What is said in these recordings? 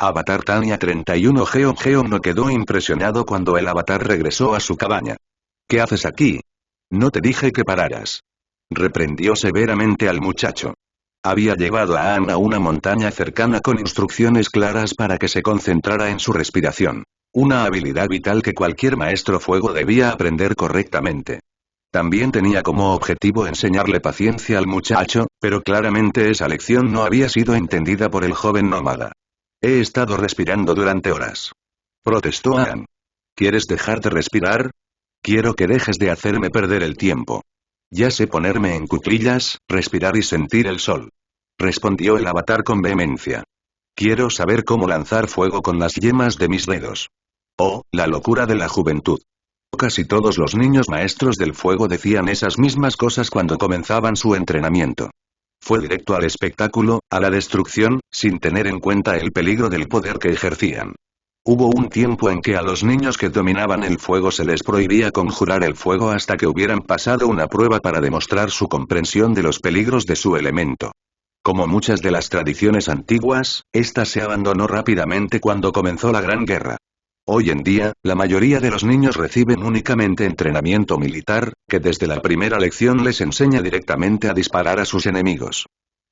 Avatar Tania 31 Geon no quedó impresionado cuando el avatar regresó a su cabaña. ¿Qué haces aquí? No te dije que pararas. Reprendió severamente al muchacho. Había llevado a Aang a una montaña cercana con instrucciones claras para que se concentrara en su respiración. Una habilidad vital que cualquier maestro fuego debía aprender correctamente. También tenía como objetivo enseñarle paciencia al muchacho, pero claramente esa lección no había sido entendida por el joven nómada. He estado respirando durante horas. Protestó Aang. ¿Quieres dejar de respirar? Quiero que dejes de hacerme perder el tiempo. Ya sé ponerme en cuclillas, respirar y sentir el sol. Respondió el avatar con vehemencia. Quiero saber cómo lanzar fuego con las yemas de mis dedos. Oh, la locura de la juventud. Casi todos los niños maestros del fuego decían esas mismas cosas cuando comenzaban su entrenamiento. Fue directo al espectáculo, a la destrucción, sin tener en cuenta el peligro del poder que ejercían. Hubo un tiempo en que a los niños que dominaban el fuego se les prohibía conjurar el fuego hasta que hubieran pasado una prueba para demostrar su comprensión de los peligros de su elemento. Como muchas de las tradiciones antiguas, esta se abandonó rápidamente cuando comenzó la Gran Guerra. Hoy en día, la mayoría de los niños reciben únicamente entrenamiento militar, que desde la primera lección les enseña directamente a disparar a sus enemigos.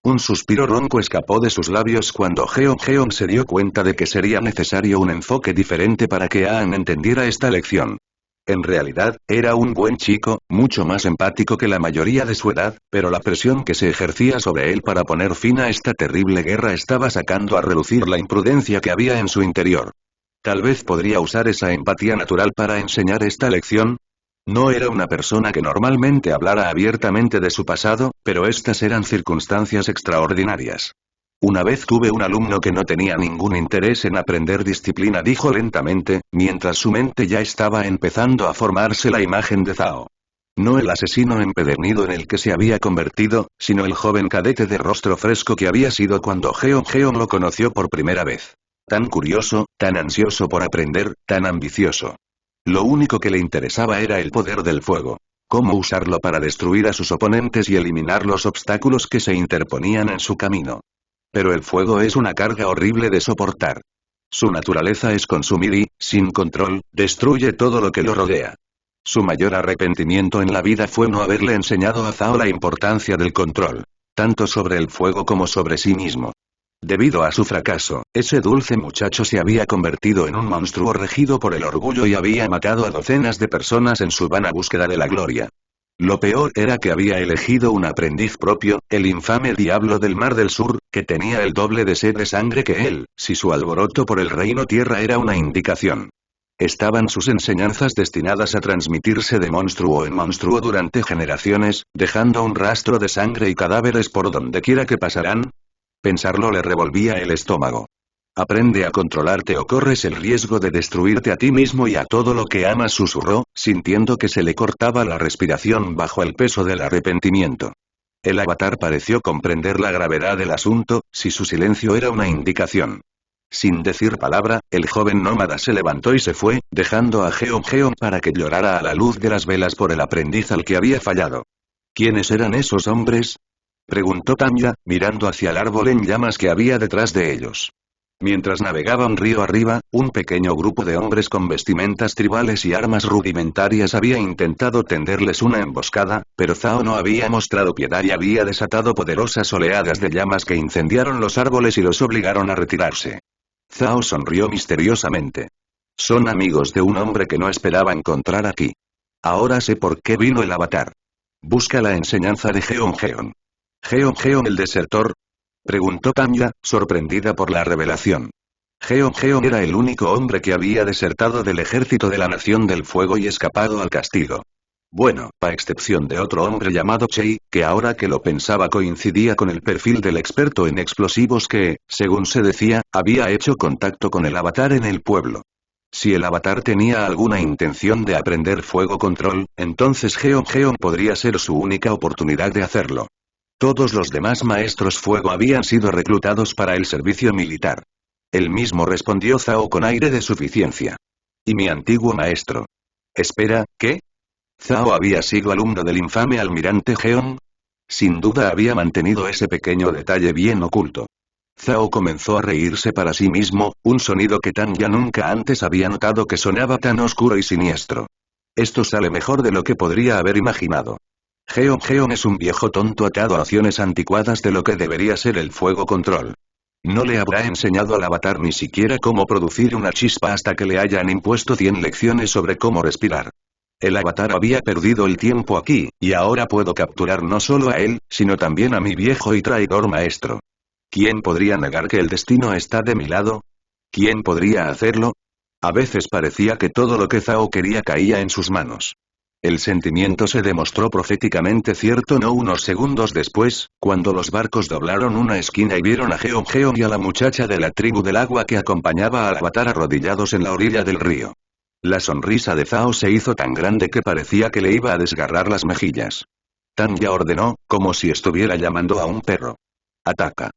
Un suspiro ronco escapó de sus labios cuando Geon se dio cuenta de que sería necesario un enfoque diferente para que Aang entendiera esta lección. En realidad, era un buen chico, mucho más empático que la mayoría de su edad, pero la presión que se ejercía sobre él para poner fin a esta terrible guerra estaba sacando a relucir la imprudencia que había en su interior. Tal vez podría usar esa empatía natural para enseñar esta lección. No era una persona que normalmente hablara abiertamente de su pasado, pero estas eran circunstancias extraordinarias. Una vez tuve un alumno que no tenía ningún interés en aprender disciplina, dijo lentamente, mientras su mente ya estaba empezando a formarse la imagen de Zhao. No el asesino empedernido en el que se había convertido, sino el joven cadete de rostro fresco que había sido cuando Geon lo conoció por primera vez. Tan curioso, tan ansioso por aprender, tan ambicioso. Lo único que le interesaba era el poder del fuego. Cómo usarlo para destruir a sus oponentes y eliminar los obstáculos que se interponían en su camino. Pero el fuego es una carga horrible de soportar. Su naturaleza es consumir y, sin control, destruye todo lo que lo rodea. Su mayor arrepentimiento en la vida fue no haberle enseñado a Zhao la importancia del control. Tanto sobre el fuego como sobre sí mismo. Debido a su fracaso, ese dulce muchacho se había convertido en un monstruo regido por el orgullo y había matado a docenas de personas en su vana búsqueda de la gloria. Lo peor era que había elegido un aprendiz propio, el infame Diablo del Mar del Sur, que tenía el doble de sed de sangre que él, si su alboroto por el reino tierra era una indicación. Estaban sus enseñanzas destinadas a transmitirse de monstruo en monstruo durante generaciones, dejando un rastro de sangre y cadáveres por donde quiera que pasaran. Pensarlo le revolvía el estómago. Aprende a controlarte o corres el riesgo de destruirte a ti mismo y a todo lo que amas, susurró, sintiendo que se le cortaba la respiración bajo el peso del arrepentimiento. El avatar pareció comprender la gravedad del asunto, si su silencio era una indicación. Sin decir palabra, el joven nómada se levantó y se fue, dejando a Geon para que llorara a la luz de las velas por el aprendiz al que había fallado. ¿Quiénes eran esos hombres?, preguntó Tanya, mirando hacia el árbol en llamas que había detrás de ellos. Mientras navegaban río arriba, un pequeño grupo de hombres con vestimentas tribales y armas rudimentarias había intentado tenderles una emboscada, pero Zhao no había mostrado piedad y había desatado poderosas oleadas de llamas que incendiaron los árboles y los obligaron a retirarse. Zhao sonrió misteriosamente. Son amigos de un hombre que no esperaba encontrar aquí. Ahora sé por qué vino el avatar. Busca la enseñanza de Geon. ¿Geon el desertor?, preguntó Tanya, sorprendida por la revelación. Geon era el único hombre que había desertado del ejército de la Nación del Fuego y escapado al castigo. Bueno, a excepción de otro hombre llamado Chei, que ahora que lo pensaba coincidía con el perfil del experto en explosivos que, según se decía, había hecho contacto con el avatar en el pueblo. Si el avatar tenía alguna intención de aprender fuego control, entonces Geon podría ser su única oportunidad de hacerlo. Todos los demás maestros fuego habían sido reclutados para el servicio militar. Él mismo respondió Zhao con aire de suficiencia. ¿Y mi antiguo maestro? Espera, ¿qué? ¿Zhao había sido alumno del infame almirante Geon? Sin duda había mantenido ese pequeño detalle bien oculto. Zhao comenzó a reírse para sí mismo, un sonido que Tanya nunca antes había notado que sonaba tan oscuro y siniestro. Esto sale mejor de lo que podría haber imaginado. Jeon es un viejo tonto atado a acciones anticuadas de lo que debería ser el fuego control. No le habrá enseñado al avatar ni siquiera cómo producir una chispa hasta que le hayan impuesto 100 lecciones sobre cómo respirar. El avatar había perdido el tiempo aquí, y ahora puedo capturar no solo a él, sino también a mi viejo y traidor maestro. ¿Quién podría negar que el destino está de mi lado? ¿Quién podría hacerlo? A veces parecía que todo lo que Zhao quería caía en sus manos. El sentimiento se demostró proféticamente cierto no unos segundos después, cuando los barcos doblaron una esquina y vieron a Jeon y a la muchacha de la tribu del agua que acompañaba al avatar arrodillados en la orilla del río. La sonrisa de Zhao se hizo tan grande que parecía que le iba a desgarrar las mejillas. Tanya ordenó, como si estuviera llamando a un perro. Ataca.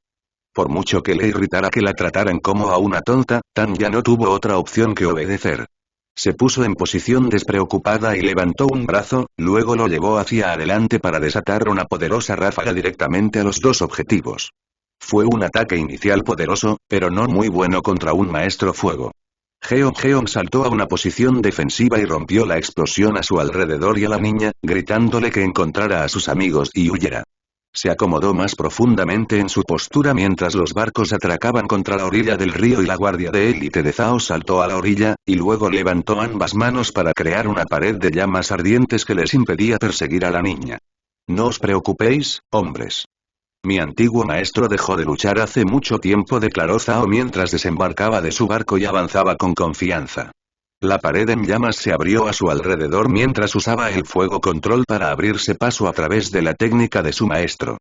Por mucho que le irritara que la trataran como a una tonta, Tanya no tuvo otra opción que obedecer. Se puso en posición despreocupada y levantó un brazo, luego lo llevó hacia adelante para desatar una poderosa ráfaga directamente a los dos objetivos. Fue un ataque inicial poderoso, pero no muy bueno contra un maestro fuego. Jeon saltó a una posición defensiva y rompió la explosión a su alrededor y a la niña, gritándole que encontrara a sus amigos y huyera. Se acomodó más profundamente en su postura mientras los barcos atracaban contra la orilla del río y la guardia de élite de Zhao saltó a la orilla, y luego levantó ambas manos para crear una pared de llamas ardientes que les impedía perseguir a la niña. No os preocupéis, hombres. Mi antiguo maestro dejó de luchar hace mucho tiempo, declaró Zhao mientras desembarcaba de su barco y avanzaba con confianza. La pared en llamas se abrió a su alrededor mientras usaba el fuego control para abrirse paso a través de la técnica de su maestro.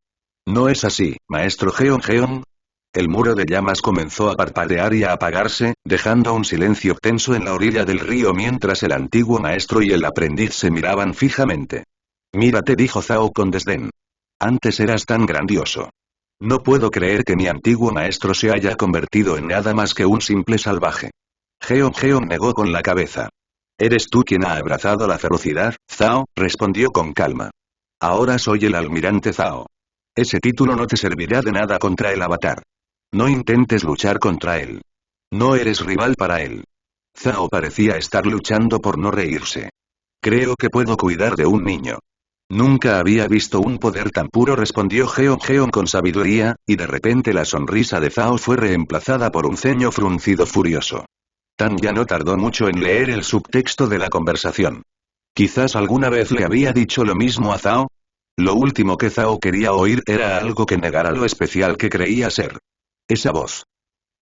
¿No es así, maestro Jeon? El muro de llamas comenzó a parpadear y a apagarse, dejando un silencio tenso en la orilla del río mientras el antiguo maestro y el aprendiz se miraban fijamente. Mírate, dijo Zhao con desdén. Antes eras tan grandioso. No puedo creer que mi antiguo maestro se haya convertido en nada más que un simple salvaje. Jeon negó con la cabeza. ¿Eres tú quien ha abrazado la ferocidad, Zhao? Respondió con calma. Ahora soy el almirante Zhao. Ese título no te servirá de nada contra el avatar. No intentes luchar contra él. No eres rival para él. Zhao parecía estar luchando por no reírse. Creo que puedo cuidar de un niño. Nunca había visto un poder tan puro, respondió Jeon con sabiduría, y de repente la sonrisa de Zhao fue reemplazada por un ceño fruncido furioso. Tanya no tardó mucho en leer el subtexto de la conversación. Quizás alguna vez le había dicho lo mismo a Zhao. Lo último que Zhao quería oír era algo que negara lo especial que creía ser. Esa voz.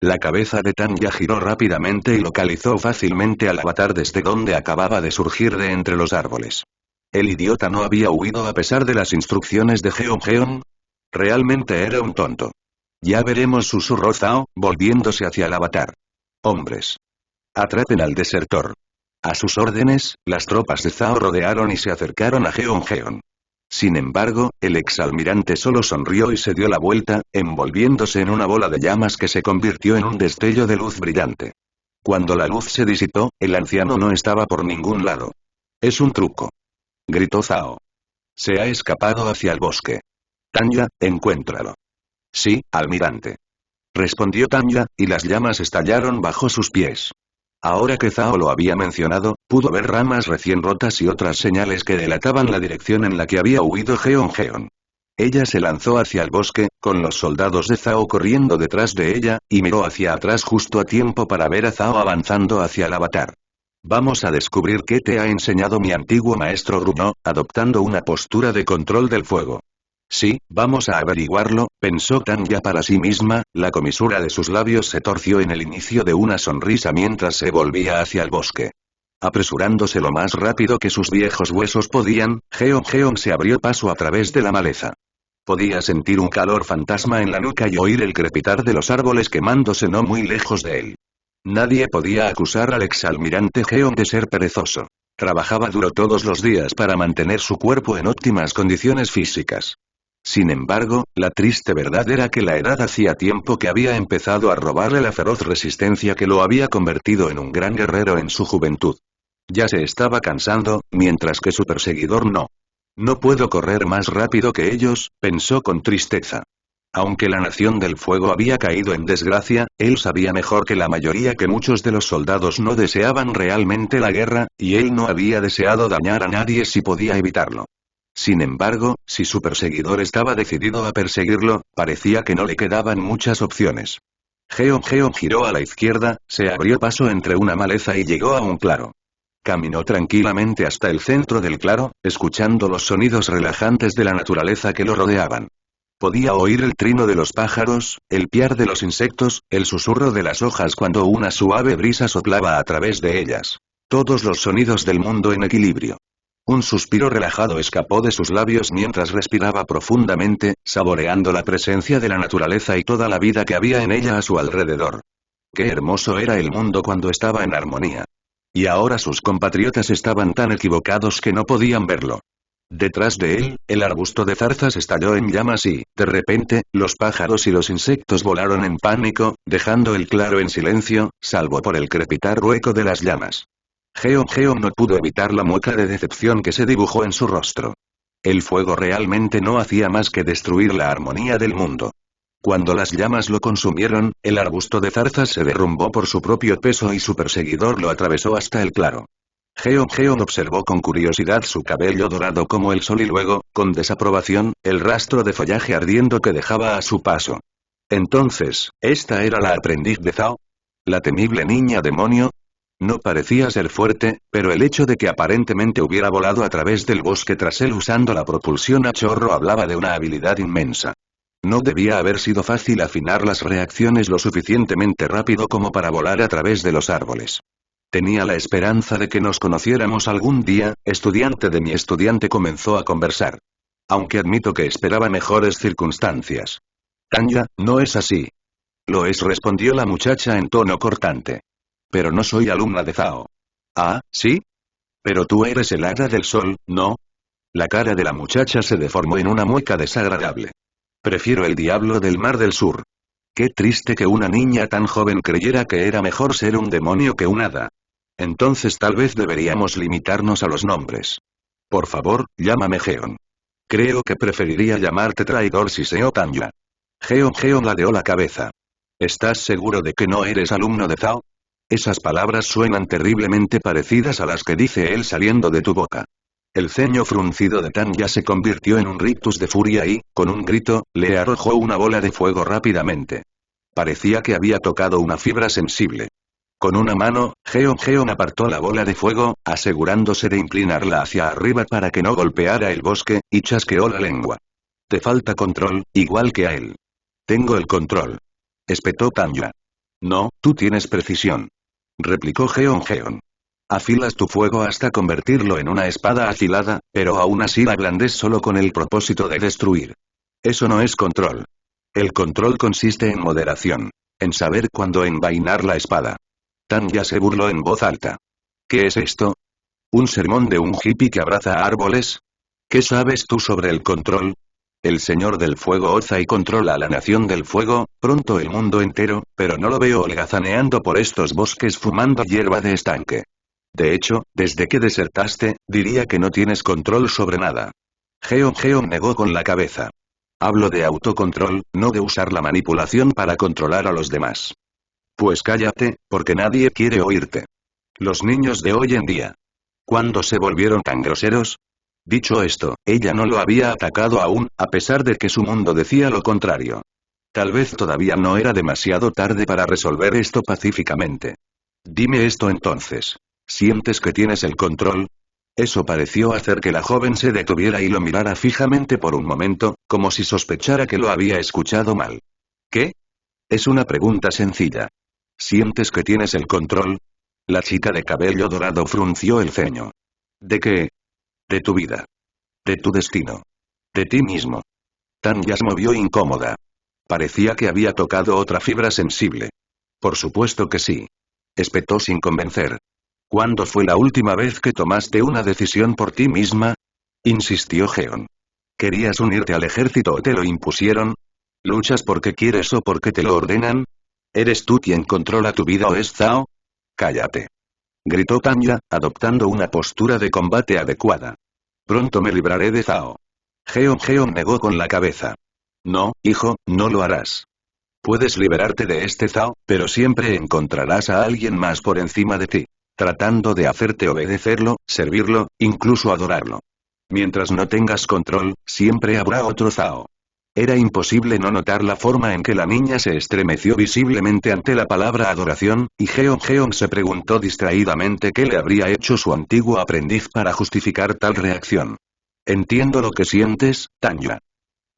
La cabeza de Tanya giró rápidamente y localizó fácilmente al avatar desde donde acababa de surgir de entre los árboles. ¿El idiota no había huido a pesar de las instrucciones de Jeon? Realmente era un tonto. Ya veremos, susurró Zhao, volviéndose hacia el avatar. Hombres. Atrapen al desertor. A sus órdenes, las tropas de Zhao rodearon y se acercaron a Jeon. Sin embargo, el exalmirante solo sonrió y se dio la vuelta, envolviéndose en una bola de llamas que se convirtió en un destello de luz brillante. Cuando la luz se disipó, el anciano no estaba por ningún lado. Es un truco. Gritó Zhao. Se ha escapado hacia el bosque. Tanya, encuéntralo. Sí, almirante. Respondió Tanya, y las llamas estallaron bajo sus pies. Ahora que Zhao lo había mencionado, pudo ver ramas recién rotas y otras señales que delataban la dirección en la que había huido Jeon. Ella se lanzó hacia el bosque, con los soldados de Zhao corriendo detrás de ella, y miró hacia atrás justo a tiempo para ver a Zhao avanzando hacia el avatar. Vamos a descubrir qué te ha enseñado mi antiguo maestro, gruñó, adoptando una postura de control del fuego. Sí, vamos a averiguarlo, pensó Tanya para sí misma, la comisura de sus labios se torció en el inicio de una sonrisa mientras se volvía hacia el bosque. Apresurándose lo más rápido que sus viejos huesos podían, Jeon se abrió paso a través de la maleza. Podía sentir un calor fantasma en la nuca y oír el crepitar de los árboles quemándose no muy lejos de él. Nadie podía acusar al exalmirante Jeon de ser perezoso. Trabajaba duro todos los días para mantener su cuerpo en óptimas condiciones físicas. Sin embargo, la triste verdad era que la edad hacía tiempo que había empezado a robarle la feroz resistencia que lo había convertido en un gran guerrero en su juventud. Ya se estaba cansando, mientras que su perseguidor no. No puedo correr más rápido que ellos, pensó con tristeza. Aunque la Nación del Fuego había caído en desgracia, él sabía mejor que la mayoría que muchos de los soldados no deseaban realmente la guerra, y él no había deseado dañar a nadie si podía evitarlo. Sin embargo, si su perseguidor estaba decidido a perseguirlo, parecía que no le quedaban muchas opciones. Geon giró a la izquierda, se abrió paso entre una maleza y llegó a un claro. Caminó tranquilamente hasta el centro del claro, escuchando los sonidos relajantes de la naturaleza que lo rodeaban. Podía oír el trino de los pájaros, el piar de los insectos, el susurro de las hojas cuando una suave brisa soplaba a través de ellas. Todos los sonidos del mundo en equilibrio. Un suspiro relajado escapó de sus labios mientras respiraba profundamente, saboreando la presencia de la naturaleza y toda la vida que había en ella a su alrededor. Qué hermoso era el mundo cuando estaba en armonía. Y ahora sus compatriotas estaban tan equivocados que no podían verlo. Detrás de él, el arbusto de zarzas estalló en llamas y, de repente, los pájaros y los insectos volaron en pánico, dejando el claro en silencio, salvo por el crepitar hueco de las llamas. Geon no pudo evitar la mueca de decepción que se dibujó en su rostro. El fuego realmente no hacía más que destruir la armonía del mundo. Cuando las llamas lo consumieron, el arbusto de zarzas se derrumbó por su propio peso y su perseguidor lo atravesó hasta el claro. Geon observó con curiosidad su cabello dorado como el sol y luego, con desaprobación, el rastro de follaje ardiendo que dejaba a su paso. Entonces, ¿esta era la aprendiz de Zhao? ¿La temible niña demonio? No parecía ser fuerte, pero el hecho de que aparentemente hubiera volado a través del bosque tras él usando la propulsión a chorro hablaba de una habilidad inmensa. No debía haber sido fácil afinar las reacciones lo suficientemente rápido como para volar a través de los árboles. Tenía la esperanza de que nos conociéramos algún día, estudiante de mi estudiante comenzó a conversar. Aunque admito que esperaba mejores circunstancias. Tanya, no es así. Lo es, respondió la muchacha en tono cortante. Pero no soy alumna de Zhao. Ah, ¿sí? Pero tú eres el hada del sol, ¿no? La cara de la muchacha se deformó en una mueca desagradable. Prefiero el diablo del mar del sur. Qué triste que una niña tan joven creyera que era mejor ser un demonio que un hada. Entonces tal vez deberíamos limitarnos a los nombres. Por favor, llámame Geon. Creo que preferiría llamarte traidor si seo Tanya. Geon ladeó la cabeza. ¿Estás seguro de que no eres alumno de Zhao? Esas palabras suenan terriblemente parecidas a las que dice él saliendo de tu boca. El ceño fruncido de Tanya se convirtió en un rictus de furia y, con un grito, le arrojó una bola de fuego rápidamente. Parecía que había tocado una fibra sensible. Con una mano, Geon apartó la bola de fuego, asegurándose de inclinarla hacia arriba para que no golpeara el bosque, y chasqueó la lengua. Te falta control, igual que a él. Tengo el control. Espetó Tanya. No, tú tienes precisión. Replicó Geon. Afilas tu fuego hasta convertirlo en una espada afilada, pero aún así la blandes solo con el propósito de destruir. Eso no es control. El control consiste en moderación. En saber cuándo envainar la espada. Tanya se burló en voz alta. ¿Qué es esto? ¿Un sermón de un hippie que abraza árboles? ¿Qué sabes tú sobre el control? El señor del fuego oza y controla a la nación del fuego, pronto el mundo entero, pero no lo veo holgazaneando por estos bosques fumando hierba de estanque. De hecho, desde que desertaste, diría que no tienes control sobre nada. Geon negó con la cabeza. Hablo de autocontrol, no de usar la manipulación para controlar a los demás. Pues cállate, porque nadie quiere oírte. Los niños de hoy en día. ¿Cuándo se volvieron tan groseros? Dicho esto, ella no lo había atacado aún, a pesar de que su mundo decía lo contrario. Tal vez todavía no era demasiado tarde para resolver esto pacíficamente. Dime esto entonces. ¿Sientes que tienes el control? Eso pareció hacer que la joven se detuviera y lo mirara fijamente por un momento, como si sospechara que lo había escuchado mal. ¿Qué? Es una pregunta sencilla. ¿Sientes que tienes el control? La chica de cabello dorado frunció el ceño. ¿De qué? De tu vida. De tu destino. De ti mismo. Tanya se movió incómoda. Parecía que había tocado otra fibra sensible. Por supuesto que sí. Espetó sin convencer. ¿Cuándo fue la última vez que tomaste una decisión por ti misma? Insistió Geon. ¿Querías unirte al ejército o te lo impusieron? ¿Luchas porque quieres o porque te lo ordenan? ¿Eres tú quien controla tu vida o es Zhao? Cállate. Gritó Tanya, adoptando una postura de combate adecuada. Pronto me libraré de Zhao. Geon negó con la cabeza. No, hijo, no lo harás. Puedes liberarte de este Zao, pero siempre encontrarás a alguien más por encima de ti, tratando de hacerte obedecerlo, servirlo, incluso adorarlo. Mientras no tengas control, siempre habrá otro Zao. Era imposible no notar la forma en que la niña se estremeció visiblemente ante la palabra adoración, y Jeon se preguntó distraídamente qué le habría hecho su antiguo aprendiz para justificar tal reacción. Entiendo lo que sientes, Tanya.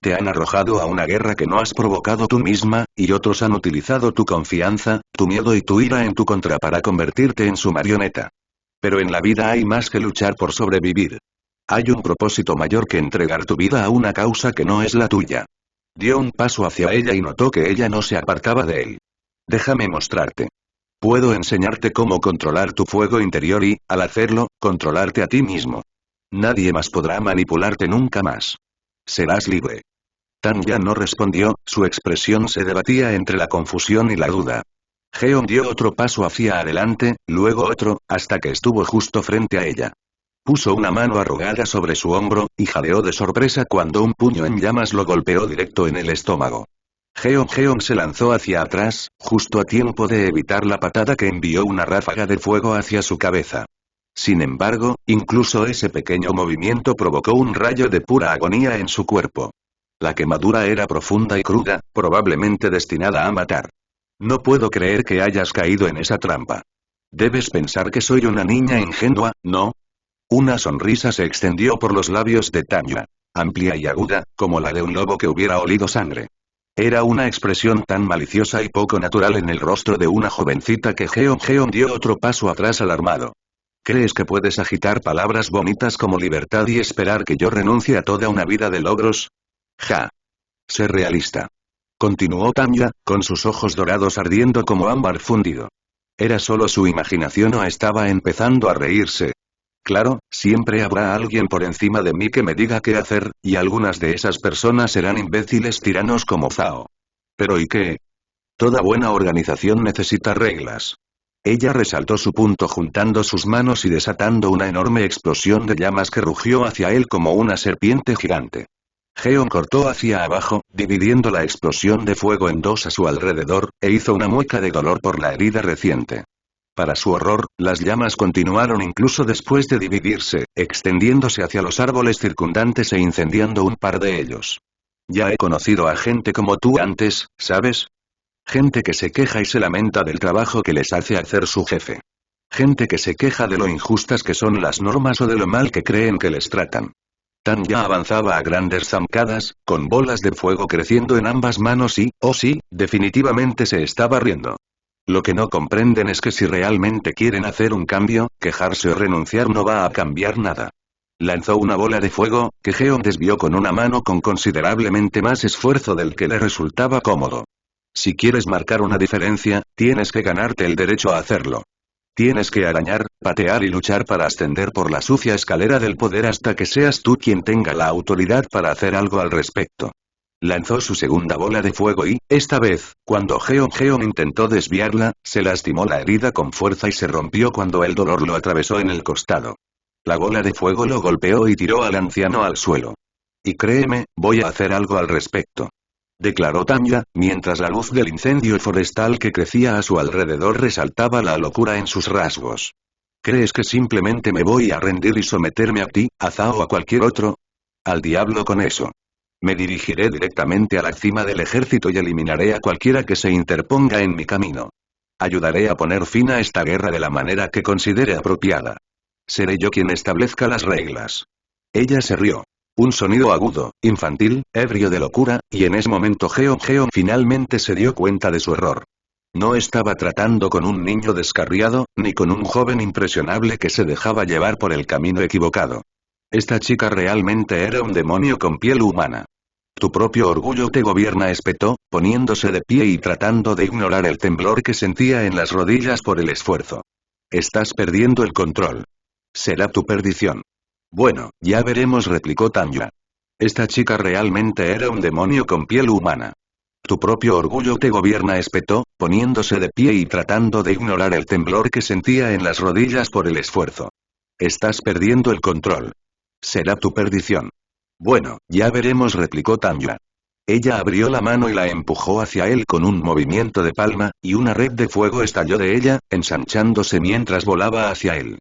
Te han arrojado a una guerra que no has provocado tú misma, y otros han utilizado tu confianza, tu miedo y tu ira en tu contra para convertirte en su marioneta. Pero en la vida hay más que luchar por sobrevivir. Hay un propósito mayor que entregar tu vida a una causa que no es la tuya. Dio un paso hacia ella y notó que ella no se apartaba de él. Déjame mostrarte. Puedo enseñarte cómo controlar tu fuego interior y, al hacerlo, controlarte a ti mismo. Nadie más podrá manipularte nunca más. Serás libre. Tanya no respondió, su expresión se debatía entre la confusión y la duda. Jeon dio otro paso hacia adelante, luego otro, hasta que estuvo justo frente a ella. Puso una mano arrugada sobre su hombro, y jadeó de sorpresa cuando un puño en llamas lo golpeó directo en el estómago. Jeon se lanzó hacia atrás, justo a tiempo de evitar la patada que envió una ráfaga de fuego hacia su cabeza. Sin embargo, incluso ese pequeño movimiento provocó un rayo de pura agonía en su cuerpo. La quemadura era profunda y cruda, probablemente destinada a matar. No puedo creer que hayas caído en esa trampa. Debes pensar que soy una niña ingenua, ¿no? Una sonrisa se extendió por los labios de Tanya, amplia y aguda, como la de un lobo que hubiera olido sangre. Era una expresión tan maliciosa y poco natural en el rostro de una jovencita que Jeon dio otro paso atrás alarmado. ¿Crees que puedes agitar palabras bonitas como libertad y esperar que yo renuncie a toda una vida de logros? Ja. Sé realista. Continuó Tanya, con sus ojos dorados ardiendo como ámbar fundido. ¿Era solo su imaginación o estaba empezando a reírse? Claro, siempre habrá alguien por encima de mí que me diga qué hacer, y algunas de esas personas serán imbéciles tiranos como Zhao. ¿Pero y qué? Toda buena organización necesita reglas. Ella resaltó su punto juntando sus manos y desatando una enorme explosión de llamas que rugió hacia él como una serpiente gigante. Jeon cortó hacia abajo, dividiendo la explosión de fuego en dos a su alrededor, e hizo una mueca de dolor por la herida reciente. Para su horror, las llamas continuaron incluso después de dividirse, extendiéndose hacia los árboles circundantes e incendiando un par de ellos. Ya he conocido a gente como tú antes, ¿sabes? Gente que se queja y se lamenta del trabajo que les hace hacer su jefe. Gente que se queja de lo injustas que son las normas o de lo mal que creen que les tratan. Tanya avanzaba a grandes zancadas, con bolas de fuego creciendo en ambas manos y, oh sí, definitivamente se estaba riendo. Lo que no comprenden es que si realmente quieren hacer un cambio, quejarse o renunciar no va a cambiar nada. Lanzó una bola de fuego, que Jeon desvió con una mano con considerablemente más esfuerzo del que le resultaba cómodo. Si quieres marcar una diferencia, tienes que ganarte el derecho a hacerlo. Tienes que arañar, patear y luchar para ascender por la sucia escalera del poder hasta que seas tú quien tenga la autoridad para hacer algo al respecto. Lanzó su segunda bola de fuego y, esta vez, cuando Jeon intentó desviarla, se lastimó la herida con fuerza y se rompió cuando el dolor lo atravesó en el costado. La bola de fuego lo golpeó y tiró al anciano al suelo. Y créeme, voy a hacer algo al respecto. Declaró Tanya, mientras la luz del incendio forestal que crecía a su alrededor resaltaba la locura en sus rasgos. ¿Crees que simplemente me voy a rendir y someterme a ti, a Zhao o a cualquier otro? Al diablo con eso. Me dirigiré directamente a la cima del ejército y eliminaré a cualquiera que se interponga en mi camino. Ayudaré a poner fin a esta guerra de la manera que considere apropiada. Seré yo quien establezca las reglas. Ella se rió. Un sonido agudo, infantil, ebrio de locura, y en ese momento Jeon finalmente se dio cuenta de su error. No estaba tratando con un niño descarriado, ni con un joven impresionable que se dejaba llevar por el camino equivocado. Esta chica realmente era un demonio con piel humana. Tu propio orgullo te gobierna, espetó, poniéndose de pie y tratando de ignorar el temblor que sentía en las rodillas por el esfuerzo. Estás perdiendo el control. Será tu perdición. Bueno, ya veremos, replicó Tanya. Esta chica realmente era un demonio con piel humana. Tu propio orgullo te gobierna, espetó, poniéndose de pie y tratando de ignorar el temblor que sentía en las rodillas por el esfuerzo. Estás perdiendo el control. Será tu perdición. Bueno, ya veremos, replicó Tanya. Ella abrió la mano y la empujó hacia él con un movimiento de palma, y una red de fuego estalló de ella, ensanchándose mientras volaba hacia él.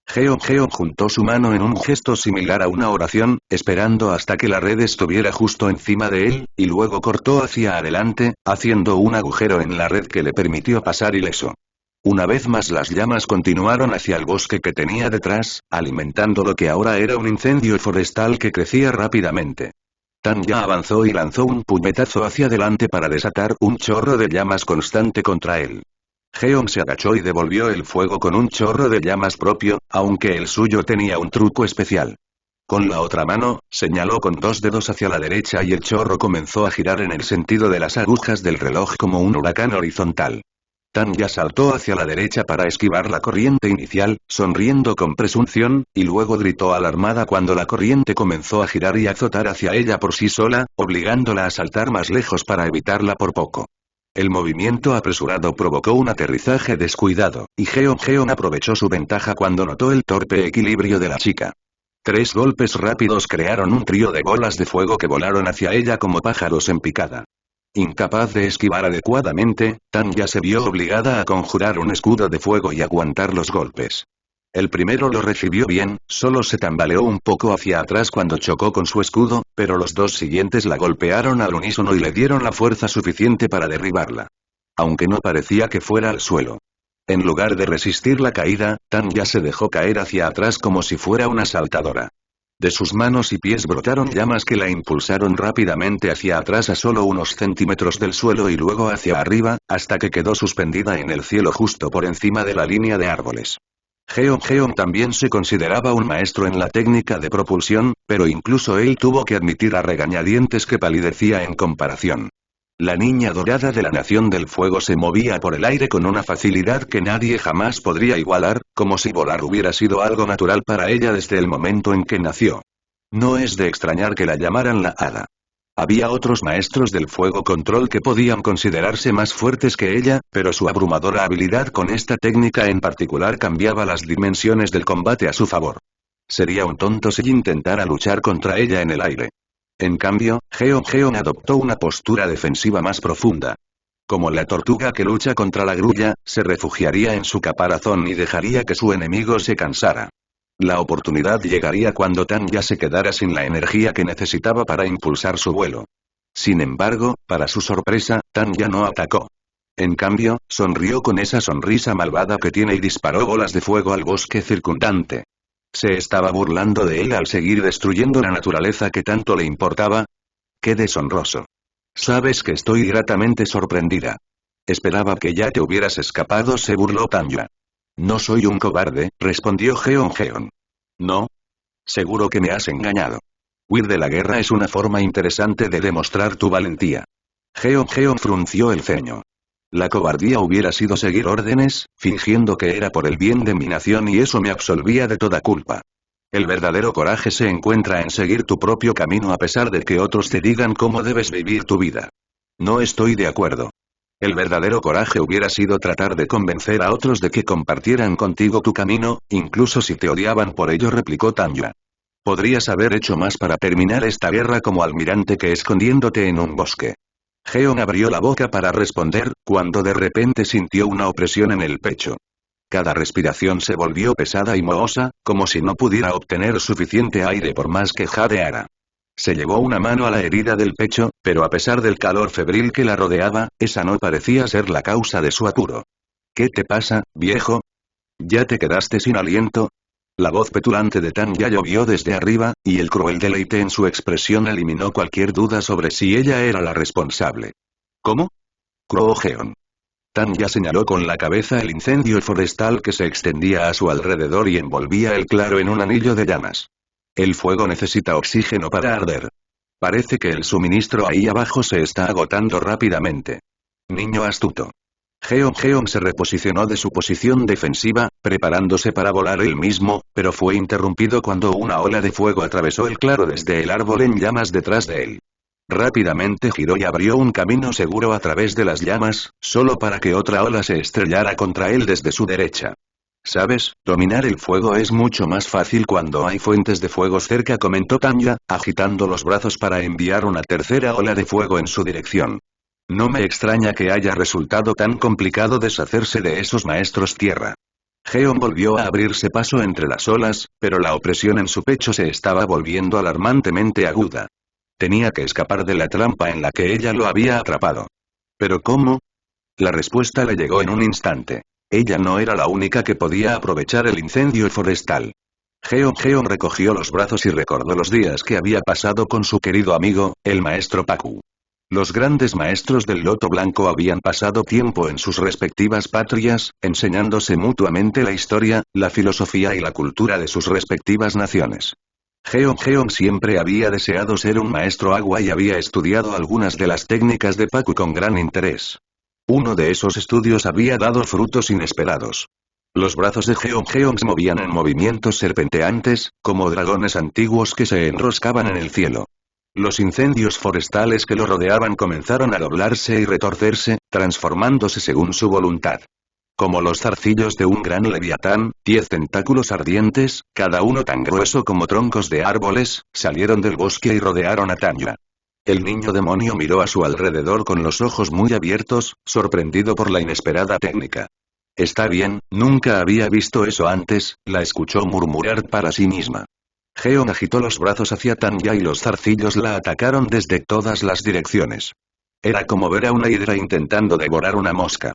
Jeon juntó su mano en un gesto similar a una oración, esperando hasta que la red estuviera justo encima de él, y luego cortó hacia adelante, haciendo un agujero en la red que le permitió pasar ileso. Una vez más las llamas continuaron hacia el bosque que tenía detrás, alimentando lo que ahora era un incendio forestal que crecía rápidamente. Tanya avanzó y lanzó un puñetazo hacia adelante para desatar un chorro de llamas constante contra él. Jeon se agachó y devolvió el fuego con un chorro de llamas propio, aunque el suyo tenía un truco especial. Con la otra mano, señaló con dos dedos hacia la derecha y el chorro comenzó a girar en el sentido de las agujas del reloj como un huracán horizontal. Tanya saltó hacia la derecha para esquivar la corriente inicial, sonriendo con presunción, y luego gritó alarmada cuando la corriente comenzó a girar y azotar hacia ella por sí sola, obligándola a saltar más lejos para evitarla por poco. El movimiento apresurado provocó un aterrizaje descuidado, y Jeon aprovechó su ventaja cuando notó el torpe equilibrio de la chica. 3 golpes rápidos crearon un trío de bolas de fuego que volaron hacia ella como pájaros en picada. Incapaz de esquivar adecuadamente, Tanya se vio obligada a conjurar un escudo de fuego y aguantar los golpes. El primero lo recibió bien, solo se tambaleó un poco hacia atrás cuando chocó con su escudo, pero los dos siguientes la golpearon al unísono y le dieron la fuerza suficiente para derribarla. Aunque no parecía que fuera al suelo. En lugar de resistir la caída, Tanya se dejó caer hacia atrás como si fuera una saltadora. De sus manos y pies brotaron llamas que la impulsaron rápidamente hacia atrás a solo unos centímetros del suelo y luego hacia arriba, hasta que quedó suspendida en el cielo justo por encima de la línea de árboles. Jeon también se consideraba un maestro en la técnica de propulsión, pero incluso él tuvo que admitir a regañadientes que palidecía en comparación. La niña dorada de la Nación del Fuego se movía por el aire con una facilidad que nadie jamás podría igualar, como si volar hubiera sido algo natural para ella desde el momento en que nació. No es de extrañar que la llamaran la hada. Había otros maestros del fuego control que podían considerarse más fuertes que ella, pero su abrumadora habilidad con esta técnica en particular cambiaba las dimensiones del combate a su favor. Sería un tonto si intentara luchar contra ella en el aire. En cambio, Jeon adoptó una postura defensiva más profunda. Como la tortuga que lucha contra la grulla, se refugiaría en su caparazón y dejaría que su enemigo se cansara. La oportunidad llegaría cuando Tanya se quedara sin la energía que necesitaba para impulsar su vuelo. Sin embargo, para su sorpresa, Tanya no atacó. En cambio, sonrió con esa sonrisa malvada que tiene y disparó bolas de fuego al bosque circundante. ¿Se estaba burlando de él al seguir destruyendo la naturaleza que tanto le importaba? ¡Qué deshonroso! Sabes que estoy gratamente sorprendida. Esperaba que ya te hubieras escapado, se burló Tanya. No soy un cobarde, respondió Jeon. ¿No? Seguro que me has engañado. Huir de la guerra es una forma interesante de demostrar tu valentía. Jeon frunció el ceño. La cobardía hubiera sido seguir órdenes, fingiendo que era por el bien de mi nación y eso me absolvía de toda culpa. El verdadero coraje se encuentra en seguir tu propio camino a pesar de que otros te digan cómo debes vivir tu vida. No estoy de acuerdo. El verdadero coraje hubiera sido tratar de convencer a otros de que compartieran contigo tu camino, incluso si te odiaban por ello, replicó Tanya. Podrías haber hecho más para terminar esta guerra como almirante que escondiéndote en un bosque. Jeon abrió la boca para responder, cuando de repente sintió una opresión en el pecho. Cada respiración se volvió pesada y mohosa, como si no pudiera obtener suficiente aire por más que jadeara. Se llevó una mano a la herida del pecho, pero a pesar del calor febril que la rodeaba, esa no parecía ser la causa de su apuro. ¿Qué te pasa, viejo? ¿Ya te quedaste sin aliento? La voz petulante de Tanya llovió desde arriba, y el cruel deleite en su expresión eliminó cualquier duda sobre si ella era la responsable. ¿Cómo? Croó Jeon. Tanya señaló con la cabeza el incendio forestal que se extendía a su alrededor y envolvía el claro en un anillo de llamas. El fuego necesita oxígeno para arder. Parece que el suministro ahí abajo se está agotando rápidamente. Niño astuto. Jeon se reposicionó de su posición defensiva, preparándose para volar él mismo, pero fue interrumpido cuando una ola de fuego atravesó el claro desde el árbol en llamas detrás de él. Rápidamente giró y abrió un camino seguro a través de las llamas, solo para que otra ola se estrellara contra él desde su derecha. ¿Sabes? Dominar el fuego es mucho más fácil cuando hay fuentes de fuego cerca, comentó Tanya, agitando los brazos para enviar una tercera ola de fuego en su dirección. No me extraña que haya resultado tan complicado deshacerse de esos maestros tierra. Geon volvió a abrirse paso entre las olas, pero la opresión en su pecho se estaba volviendo alarmantemente aguda. Tenía que escapar de la trampa en la que ella lo había atrapado. ¿Pero cómo? La respuesta le llegó en un instante. Ella no era la única que podía aprovechar el incendio forestal. Geon recogió los brazos y recordó los días que había pasado con su querido amigo, el maestro Pacu. Los grandes maestros del Loto Blanco habían pasado tiempo en sus respectivas patrias, enseñándose mutuamente la historia, la filosofía y la cultura de sus respectivas naciones. Geon siempre había deseado ser un maestro agua y había estudiado algunas de las técnicas de Pacu con gran interés. Uno de esos estudios había dado frutos inesperados. Los brazos de Geon se movían en movimientos serpenteantes, como dragones antiguos que se enroscaban en el cielo. Los incendios forestales que lo rodeaban comenzaron a doblarse y retorcerse, transformándose según su voluntad. Como los zarcillos de un gran leviatán, 10 tentáculos ardientes, cada uno tan grueso como troncos de árboles, salieron del bosque y rodearon a Tanya. El niño demonio miró a su alrededor con los ojos muy abiertos, sorprendido por la inesperada técnica. Está bien, nunca había visto eso antes, la escuchó murmurar para sí misma. Geon agitó los brazos hacia Tanya y los zarcillos la atacaron desde todas las direcciones. Era como ver a una hidra intentando devorar una mosca.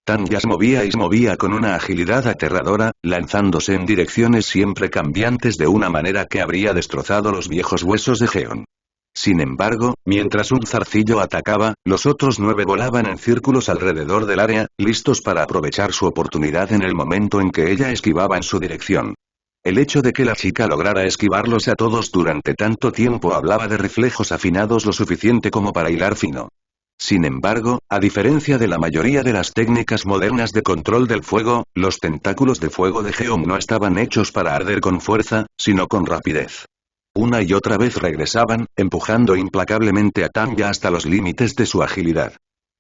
Tanya se movía con una agilidad aterradora, lanzándose en direcciones siempre cambiantes de una manera que habría destrozado los viejos huesos de Geon. Sin embargo, mientras un zarcillo atacaba, los otros 9 volaban en círculos alrededor del área, listos para aprovechar su oportunidad en el momento en que ella esquivaba en su dirección. El hecho de que la chica lograra esquivarlos a todos durante tanto tiempo hablaba de reflejos afinados lo suficiente como para hilar fino. Sin embargo, a diferencia de la mayoría de las técnicas modernas de control del fuego, los tentáculos de fuego de Geon no estaban hechos para arder con fuerza, sino con rapidez. Una y otra vez regresaban, empujando implacablemente a Tanya hasta los límites de su agilidad.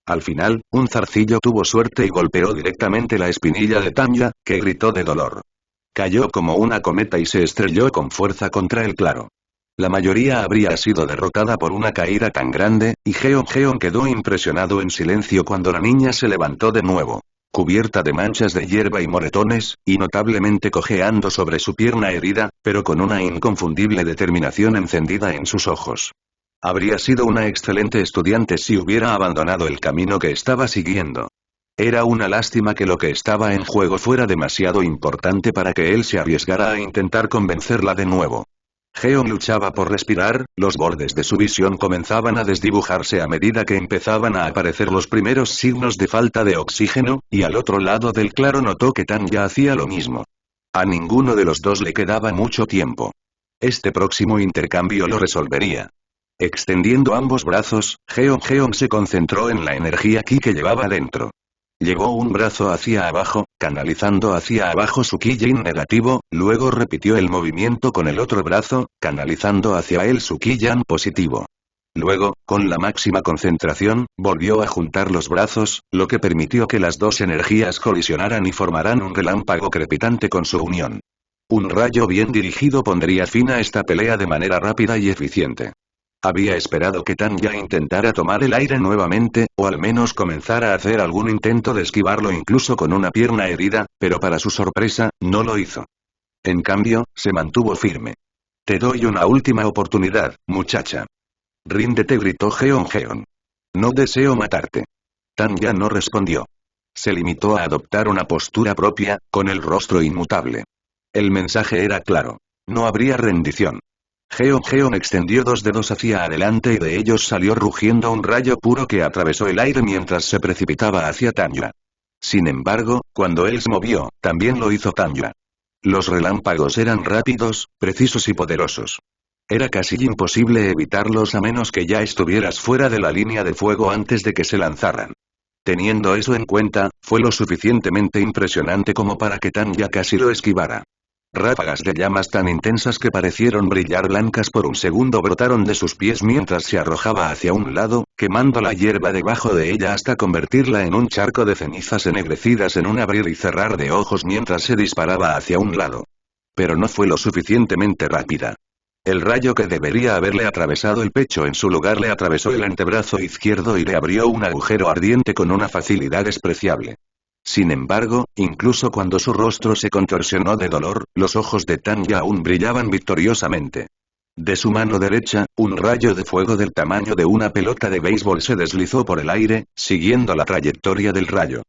Al final, un zarcillo tuvo suerte y golpeó directamente la espinilla de Tanya, que gritó de dolor. Cayó como una cometa y se estrelló con fuerza contra el claro. La mayoría habría sido derrotada por una caída tan grande, y Geon quedó impresionado en silencio cuando la niña se levantó de nuevo, cubierta de manchas de hierba y moretones, y notablemente cojeando sobre su pierna herida, pero con una inconfundible determinación encendida en sus ojos. Habría sido una excelente estudiante si hubiera abandonado el camino que estaba siguiendo. Era una lástima que lo que estaba en juego fuera demasiado importante para que él se arriesgara a intentar convencerla de nuevo. Geon luchaba por respirar, los bordes de su visión comenzaban a desdibujarse a medida que empezaban a aparecer los primeros signos de falta de oxígeno, y al otro lado del claro notó que Tanya hacía lo mismo. A ninguno de los dos le quedaba mucho tiempo. Este próximo intercambio lo resolvería. Extendiendo ambos brazos, Geon se concentró en la energía ki que llevaba dentro. Llevó un brazo hacia abajo, canalizando hacia abajo su ki yin negativo, luego repitió el movimiento con el otro brazo, canalizando hacia él su ki yang positivo. Luego, con la máxima concentración, volvió a juntar los brazos, lo que permitió que las dos energías colisionaran y formaran un relámpago crepitante con su unión. Un rayo bien dirigido pondría fin a esta pelea de manera rápida y eficiente. Había esperado que Tanya intentara tomar el aire nuevamente, o al menos comenzara a hacer algún intento de esquivarlo incluso con una pierna herida, pero para su sorpresa, no lo hizo. En cambio, se mantuvo firme. Te doy una última oportunidad, muchacha. Ríndete, gritó Geon. No deseo matarte. Tanya no respondió. Se limitó a adoptar una postura propia, con el rostro inmutable. El mensaje era claro. No habría rendición. Geon extendió 2 dedos hacia adelante y de ellos salió rugiendo un rayo puro que atravesó el aire mientras se precipitaba hacia Tanya. Sin embargo, cuando él se movió, también lo hizo Tanya. Los relámpagos eran rápidos, precisos y poderosos. Era casi imposible evitarlos a menos que ya estuvieras fuera de la línea de fuego antes de que se lanzaran. Teniendo eso en cuenta, fue lo suficientemente impresionante como para que Tanya casi lo esquivara. Ráfagas de llamas tan intensas que parecieron brillar blancas por un segundo brotaron de sus pies mientras se arrojaba hacia un lado, quemando la hierba debajo de ella hasta convertirla en un charco de cenizas ennegrecidas en un abrir y cerrar de ojos mientras se disparaba hacia un lado. Pero no fue lo suficientemente rápida. El rayo que debería haberle atravesado el pecho en su lugar le atravesó el antebrazo izquierdo y le abrió un agujero ardiente con una facilidad despreciable. Sin embargo, incluso cuando su rostro se contorsionó de dolor, los ojos de Tanya aún brillaban victoriosamente. De su mano derecha, un rayo de fuego del tamaño de una pelota de béisbol se deslizó por el aire, siguiendo la trayectoria del rayo.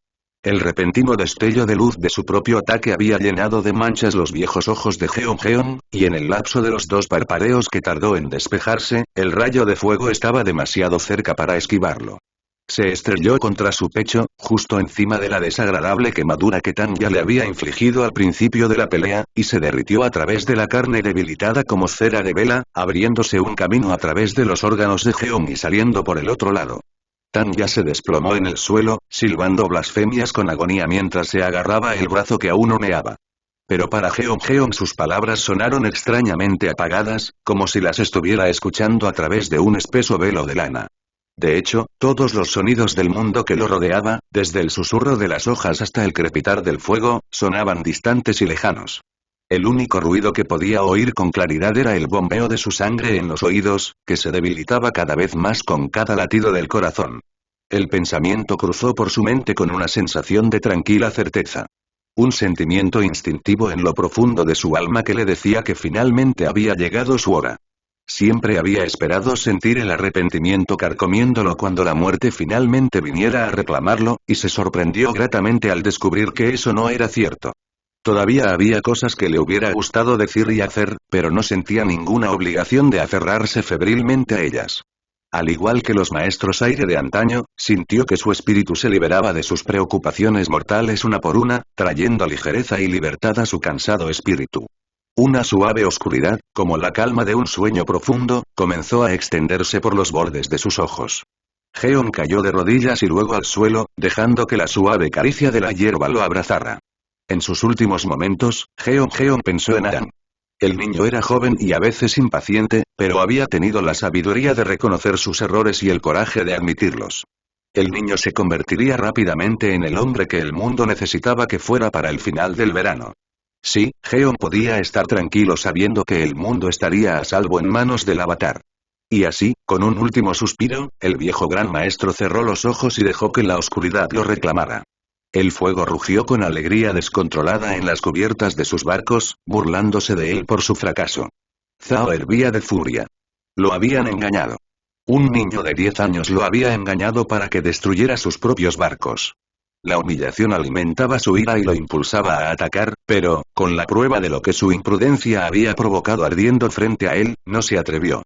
El repentino destello de luz de su propio ataque había llenado de manchas los viejos ojos de Jeon, y en el lapso de los 2 parpadeos que tardó en despejarse, el rayo de fuego estaba demasiado cerca para esquivarlo. Se estrelló contra su pecho, justo encima de la desagradable quemadura que Tanya le había infligido al principio de la pelea, y se derritió a través de la carne debilitada como cera de vela, abriéndose un camino a través de los órganos de Jeon y saliendo por el otro lado. Tanya se desplomó en el suelo, silbando blasfemias con agonía mientras se agarraba el brazo que aún humeaba. Pero para Jeon sus palabras sonaron extrañamente apagadas, como si las estuviera escuchando a través de un espeso velo de lana. De hecho, todos los sonidos del mundo que lo rodeaba, desde el susurro de las hojas hasta el crepitar del fuego, sonaban distantes y lejanos. El único ruido que podía oír con claridad era el bombeo de su sangre en los oídos, que se debilitaba cada vez más con cada latido del corazón. El pensamiento cruzó por su mente con una sensación de tranquila certeza. Un sentimiento instintivo en lo profundo de su alma que le decía que finalmente había llegado su hora. Siempre había esperado sentir el arrepentimiento carcomiéndolo cuando la muerte finalmente viniera a reclamarlo, y se sorprendió gratamente al descubrir que eso no era cierto. Todavía había cosas que le hubiera gustado decir y hacer, pero no sentía ninguna obligación de aferrarse febrilmente a ellas. Al igual que los maestros aire de antaño, sintió que su espíritu se liberaba de sus preocupaciones mortales una por una, trayendo ligereza y libertad a su cansado espíritu. Una suave oscuridad, como la calma de un sueño profundo, comenzó a extenderse por los bordes de sus ojos. Jeon cayó de rodillas y luego al suelo, dejando que la suave caricia de la hierba lo abrazara. En sus últimos momentos, Jeon pensó en Aang. El niño era joven y a veces impaciente, pero había tenido la sabiduría de reconocer sus errores y el coraje de admitirlos. El niño se convertiría rápidamente en el hombre que el mundo necesitaba que fuera para el final del verano. Sí, Jeon podía estar tranquilo sabiendo que el mundo estaría a salvo en manos del Avatar. Y así, con un último suspiro, el viejo gran maestro cerró los ojos y dejó que la oscuridad lo reclamara. El fuego rugió con alegría descontrolada en las cubiertas de sus barcos, burlándose de él por su fracaso. Zhao hervía de furia. Lo habían engañado. Un niño de 10 años lo había engañado para que destruyera sus propios barcos. La humillación alimentaba su ira y lo impulsaba a atacar, pero, con la prueba de lo que su imprudencia había provocado ardiendo frente a él, no se atrevió.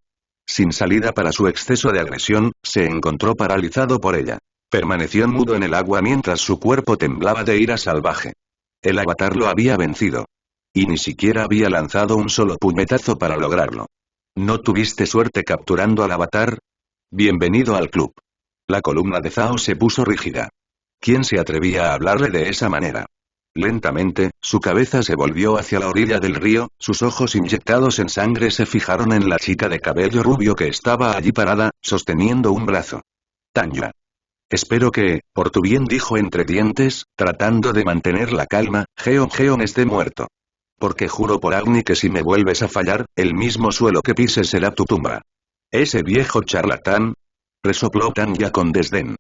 Sin salida para su exceso de agresión, se encontró paralizado por ella. Permaneció mudo en el agua mientras su cuerpo temblaba de ira salvaje. El avatar lo había vencido. Y ni siquiera había lanzado un solo puñetazo para lograrlo. ¿No tuviste suerte capturando al avatar? Bienvenido al club. La columna de Zhao se puso rígida. ¿Quién se atrevía a hablarle de esa manera? Lentamente, su cabeza se volvió hacia la orilla del río, sus ojos inyectados en sangre se fijaron en la chica de cabello rubio que estaba allí parada, sosteniendo un brazo. Tanya. Espero que, por tu bien, dijo entre dientes, tratando de mantener la calma, Jeon esté muerto. Porque juro por Agni que si me vuelves a fallar, el mismo suelo que pises será tu tumba. Ese viejo charlatán, resopló Tanya con desdén.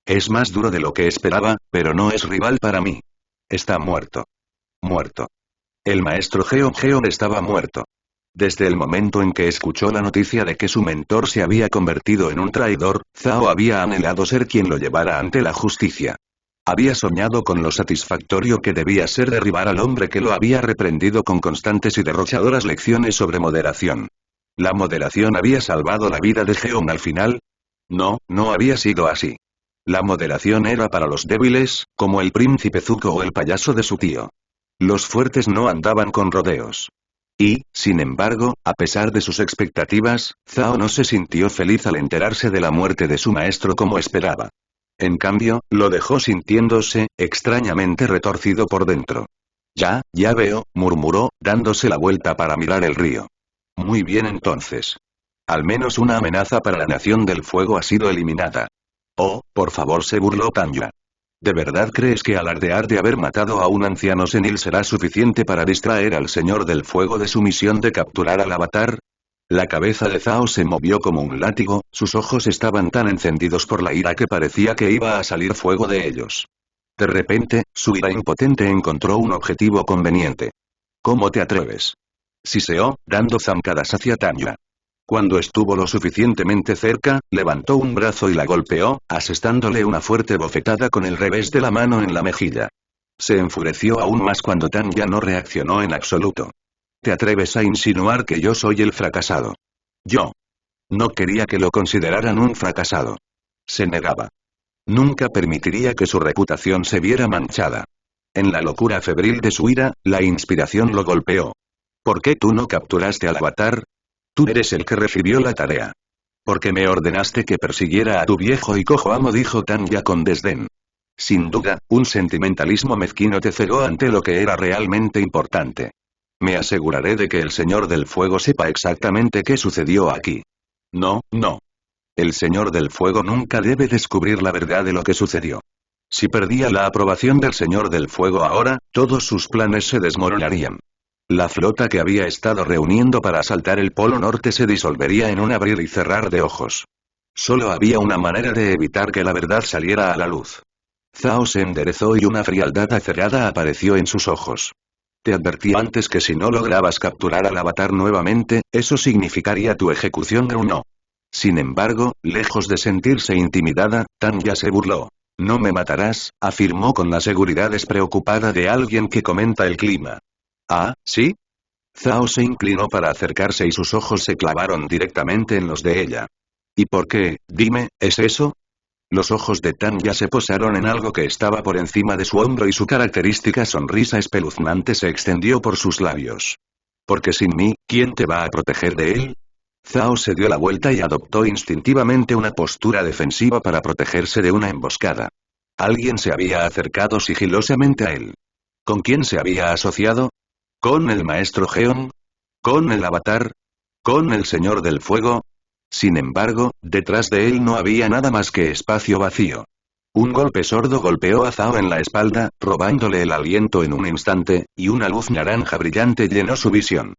Es más duro de lo que esperaba, pero no es rival para mí. Está muerto. Muerto. El maestro Jeon estaba muerto. Desde el momento en que escuchó la noticia de que su mentor se había convertido en un traidor, Zhao había anhelado ser quien lo llevara ante la justicia. Había soñado con lo satisfactorio que debía ser derribar al hombre que lo había reprendido con constantes y derrochadoras lecciones sobre moderación. ¿La moderación había salvado la vida de Jeon al final? No, no había sido así. La moderación era para los débiles, como el príncipe Zuko o el payaso de su tío. Los fuertes no andaban con rodeos. Y, sin embargo, a pesar de sus expectativas, Zhao no se sintió feliz al enterarse de la muerte de su maestro como esperaba. En cambio, lo dejó sintiéndose, extrañamente retorcido por dentro. Ya veo, murmuró, dándose la vuelta para mirar el río. Muy bien entonces. Al menos una amenaza para la Nación del Fuego ha sido eliminada. Oh, por favor, se burló Tanya. ¿De verdad crees que alardear de haber matado a un anciano senil será suficiente para distraer al Señor del Fuego de su misión de capturar al Avatar? La cabeza de Zhao se movió como un látigo, sus ojos estaban tan encendidos por la ira que parecía que iba a salir fuego de ellos. De repente, su ira impotente encontró un objetivo conveniente. ¿Cómo te atreves? Siseó, dando zancadas hacia Tanya. Cuando estuvo lo suficientemente cerca, levantó un brazo y la golpeó, asestándole una fuerte bofetada con el revés de la mano en la mejilla. Se enfureció aún más cuando Tanya no reaccionó en absoluto. ¿Te atreves a insinuar que yo soy el fracasado? Yo. No quería que lo consideraran un fracasado. Se negaba. Nunca permitiría que su reputación se viera manchada. En la locura febril de su ira, la inspiración lo golpeó. ¿Por qué tú no capturaste al Avatar? Tú eres el que recibió la tarea. Porque me ordenaste que persiguiera a tu viejo y cojo amo, dijo Tanya con desdén. Sin duda, un sentimentalismo mezquino te cegó ante lo que era realmente importante. Me aseguraré de que el Señor del Fuego sepa exactamente qué sucedió aquí. No, no. El Señor del Fuego nunca debe descubrir la verdad de lo que sucedió. Si perdía la aprobación del Señor del Fuego ahora, todos sus planes se desmoronarían. La flota que había estado reuniendo para asaltar el Polo Norte se disolvería en un abrir y cerrar de ojos. Solo había una manera de evitar que la verdad saliera a la luz. Zhao se enderezó y una frialdad acerada apareció en sus ojos. Te advertí antes que si no lograbas capturar al Avatar nuevamente, eso significaría tu ejecución, gruñó. Sin embargo, lejos de sentirse intimidada, Tanya se burló. No me matarás, afirmó con la seguridad despreocupada de alguien que comenta el clima. ¿Ah, sí? Zhao se inclinó para acercarse y sus ojos se clavaron directamente en los de ella. ¿Y por qué, dime, es eso? Los ojos de Tanya se posaron en algo que estaba por encima de su hombro y su característica sonrisa espeluznante se extendió por sus labios. Porque sin mí, ¿quién te va a proteger de él? Zhao se dio la vuelta y adoptó instintivamente una postura defensiva para protegerse de una emboscada. Alguien se había acercado sigilosamente a él. ¿Con quién se había asociado? ¿Con el maestro Geon? ¿Con el Avatar? ¿Con el Señor del Fuego? Sin embargo, detrás de él no había nada más que espacio vacío. Un golpe sordo golpeó a Zhao en la espalda, robándole el aliento en un instante, y una luz naranja brillante llenó su visión.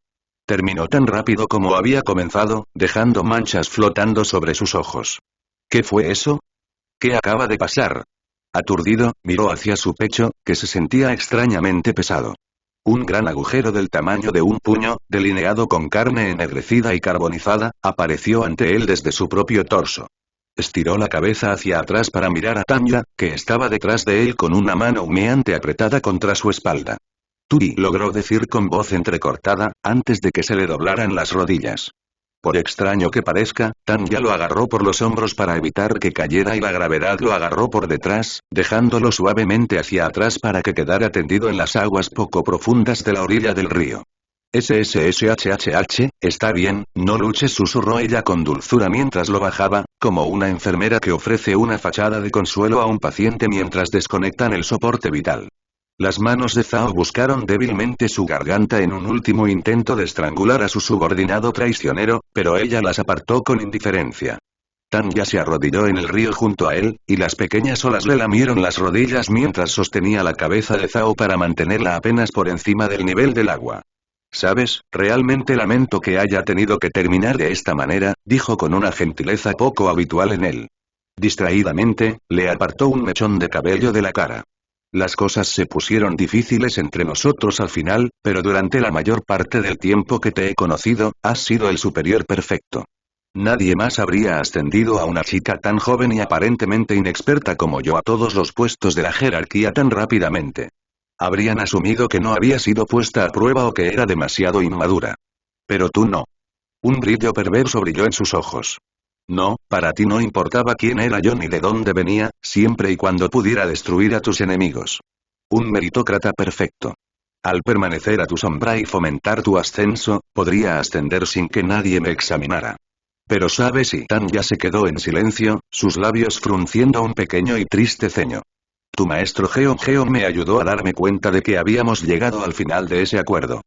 Terminó tan rápido como había comenzado, dejando manchas flotando sobre sus ojos. ¿Qué fue eso? ¿Qué acaba de pasar? Aturdido, miró hacia su pecho, que se sentía extrañamente pesado. Un gran agujero del tamaño de un puño, delineado con carne ennegrecida y carbonizada, apareció ante él desde su propio torso. Estiró la cabeza hacia atrás para mirar a Tanya, que estaba detrás de él con una mano humeante apretada contra su espalda. Turi, logró decir con voz entrecortada, antes de que se le doblaran las rodillas. Por extraño que parezca, Tanya lo agarró por los hombros para evitar que cayera y la gravedad lo agarró por detrás, dejándolo suavemente hacia atrás para que quedara tendido en las aguas poco profundas de la orilla del río. SSSHHH, está bien, no luches, susurró ella con dulzura mientras lo bajaba, como una enfermera que ofrece una fachada de consuelo a un paciente mientras desconectan el soporte vital. Las manos de Zhao buscaron débilmente su garganta en un último intento de estrangular a su subordinado traicionero, pero ella las apartó con indiferencia. Tanya se arrodilló en el río junto a él, y las pequeñas olas le lamieron las rodillas mientras sostenía la cabeza de Zhao para mantenerla apenas por encima del nivel del agua. ¿Sabes? Realmente lamento que haya tenido que terminar de esta manera, dijo con una gentileza poco habitual en él. Distraídamente, le apartó un mechón de cabello de la cara. Las cosas se pusieron difíciles entre nosotros al final, pero durante la mayor parte del tiempo que te he conocido, has sido el superior perfecto. Nadie más habría ascendido a una chica tan joven y aparentemente inexperta como yo a todos los puestos de la jerarquía tan rápidamente. Habrían asumido que no había sido puesta a prueba o que era demasiado inmadura. Pero tú no. Un brillo perverso brilló en sus ojos. No, para ti no importaba quién era yo ni de dónde venía, siempre y cuando pudiera destruir a tus enemigos. Un meritócrata perfecto. Al permanecer a tu sombra y fomentar tu ascenso, podría ascender sin que nadie me examinara. Pero sabes, y Tanya se quedó en silencio, sus labios frunciendo un pequeño y triste ceño. Tu maestro Geon me ayudó a darme cuenta de que habíamos llegado al final de ese acuerdo.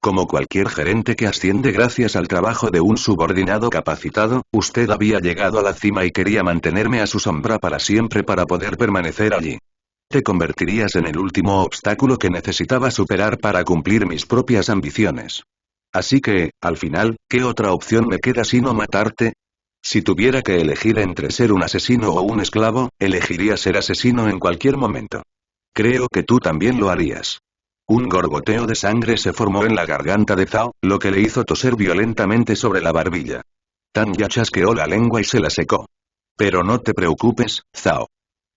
Como cualquier gerente que asciende gracias al trabajo de un subordinado capacitado, usted había llegado a la cima y quería mantenerme a su sombra para siempre para poder permanecer allí. Te convertirías en el último obstáculo que necesitaba superar para cumplir mis propias ambiciones. Así que, al final, ¿qué otra opción me queda sino matarte? Si tuviera que elegir entre ser un asesino o un esclavo, elegiría ser asesino en cualquier momento. Creo que tú también lo harías. Un gorgoteo de sangre se formó en la garganta de Zhao, lo que le hizo toser violentamente sobre la barbilla. Tanya chasqueó la lengua y se la secó. Pero no te preocupes, Zhao.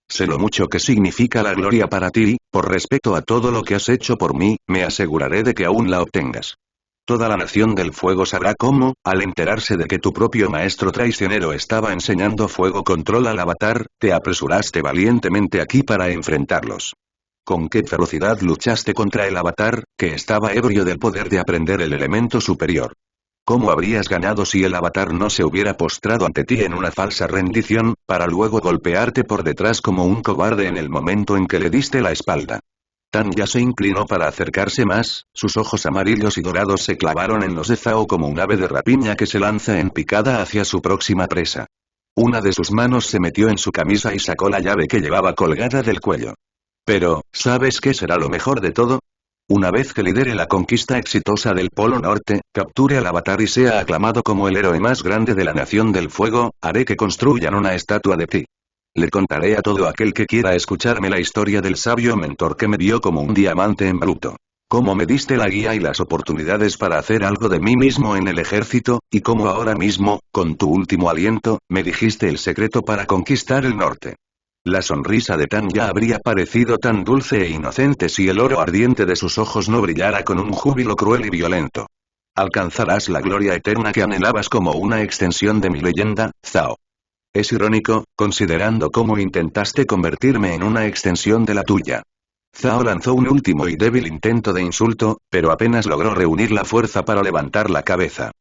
Sé lo mucho que significa la gloria para ti, por respeto a todo lo que has hecho por mí, me aseguraré de que aún la obtengas. Toda la nación del fuego sabrá cómo, al enterarse de que tu propio maestro traicionero estaba enseñando fuego control al avatar, te apresuraste valientemente aquí para enfrentarlos. ¿Con qué ferocidad luchaste contra el avatar, que estaba ebrio del poder de aprender el elemento superior? ¿Cómo habrías ganado si el avatar no se hubiera postrado ante ti en una falsa rendición, para luego golpearte por detrás como un cobarde en el momento en que le diste la espalda? Tanya se inclinó para acercarse más, sus ojos amarillos y dorados se clavaron en los de Zhao como un ave de rapiña que se lanza en picada hacia su próxima presa. Una de sus manos se metió en su camisa y sacó la llave que llevaba colgada del cuello. Pero, ¿sabes qué será lo mejor de todo? Una vez que lidere la conquista exitosa del Polo Norte, capture al avatar y sea aclamado como el héroe más grande de la Nación del Fuego, haré que construyan una estatua de ti. Le contaré a todo aquel que quiera escucharme la historia del sabio mentor que me vio como un diamante en bruto. Cómo me diste la guía y las oportunidades para hacer algo de mí mismo en el ejército, y cómo ahora mismo, con tu último aliento, me dijiste el secreto para conquistar el norte. La sonrisa de Tanya habría parecido tan dulce e inocente si el oro ardiente de sus ojos no brillara con un júbilo cruel y violento. Alcanzarás la gloria eterna que anhelabas como una extensión de mi leyenda, Zhao. Es irónico, considerando cómo intentaste convertirme en una extensión de la tuya. Zhao lanzó un último y débil intento de insulto, pero apenas logró reunir la fuerza para levantar la cabeza.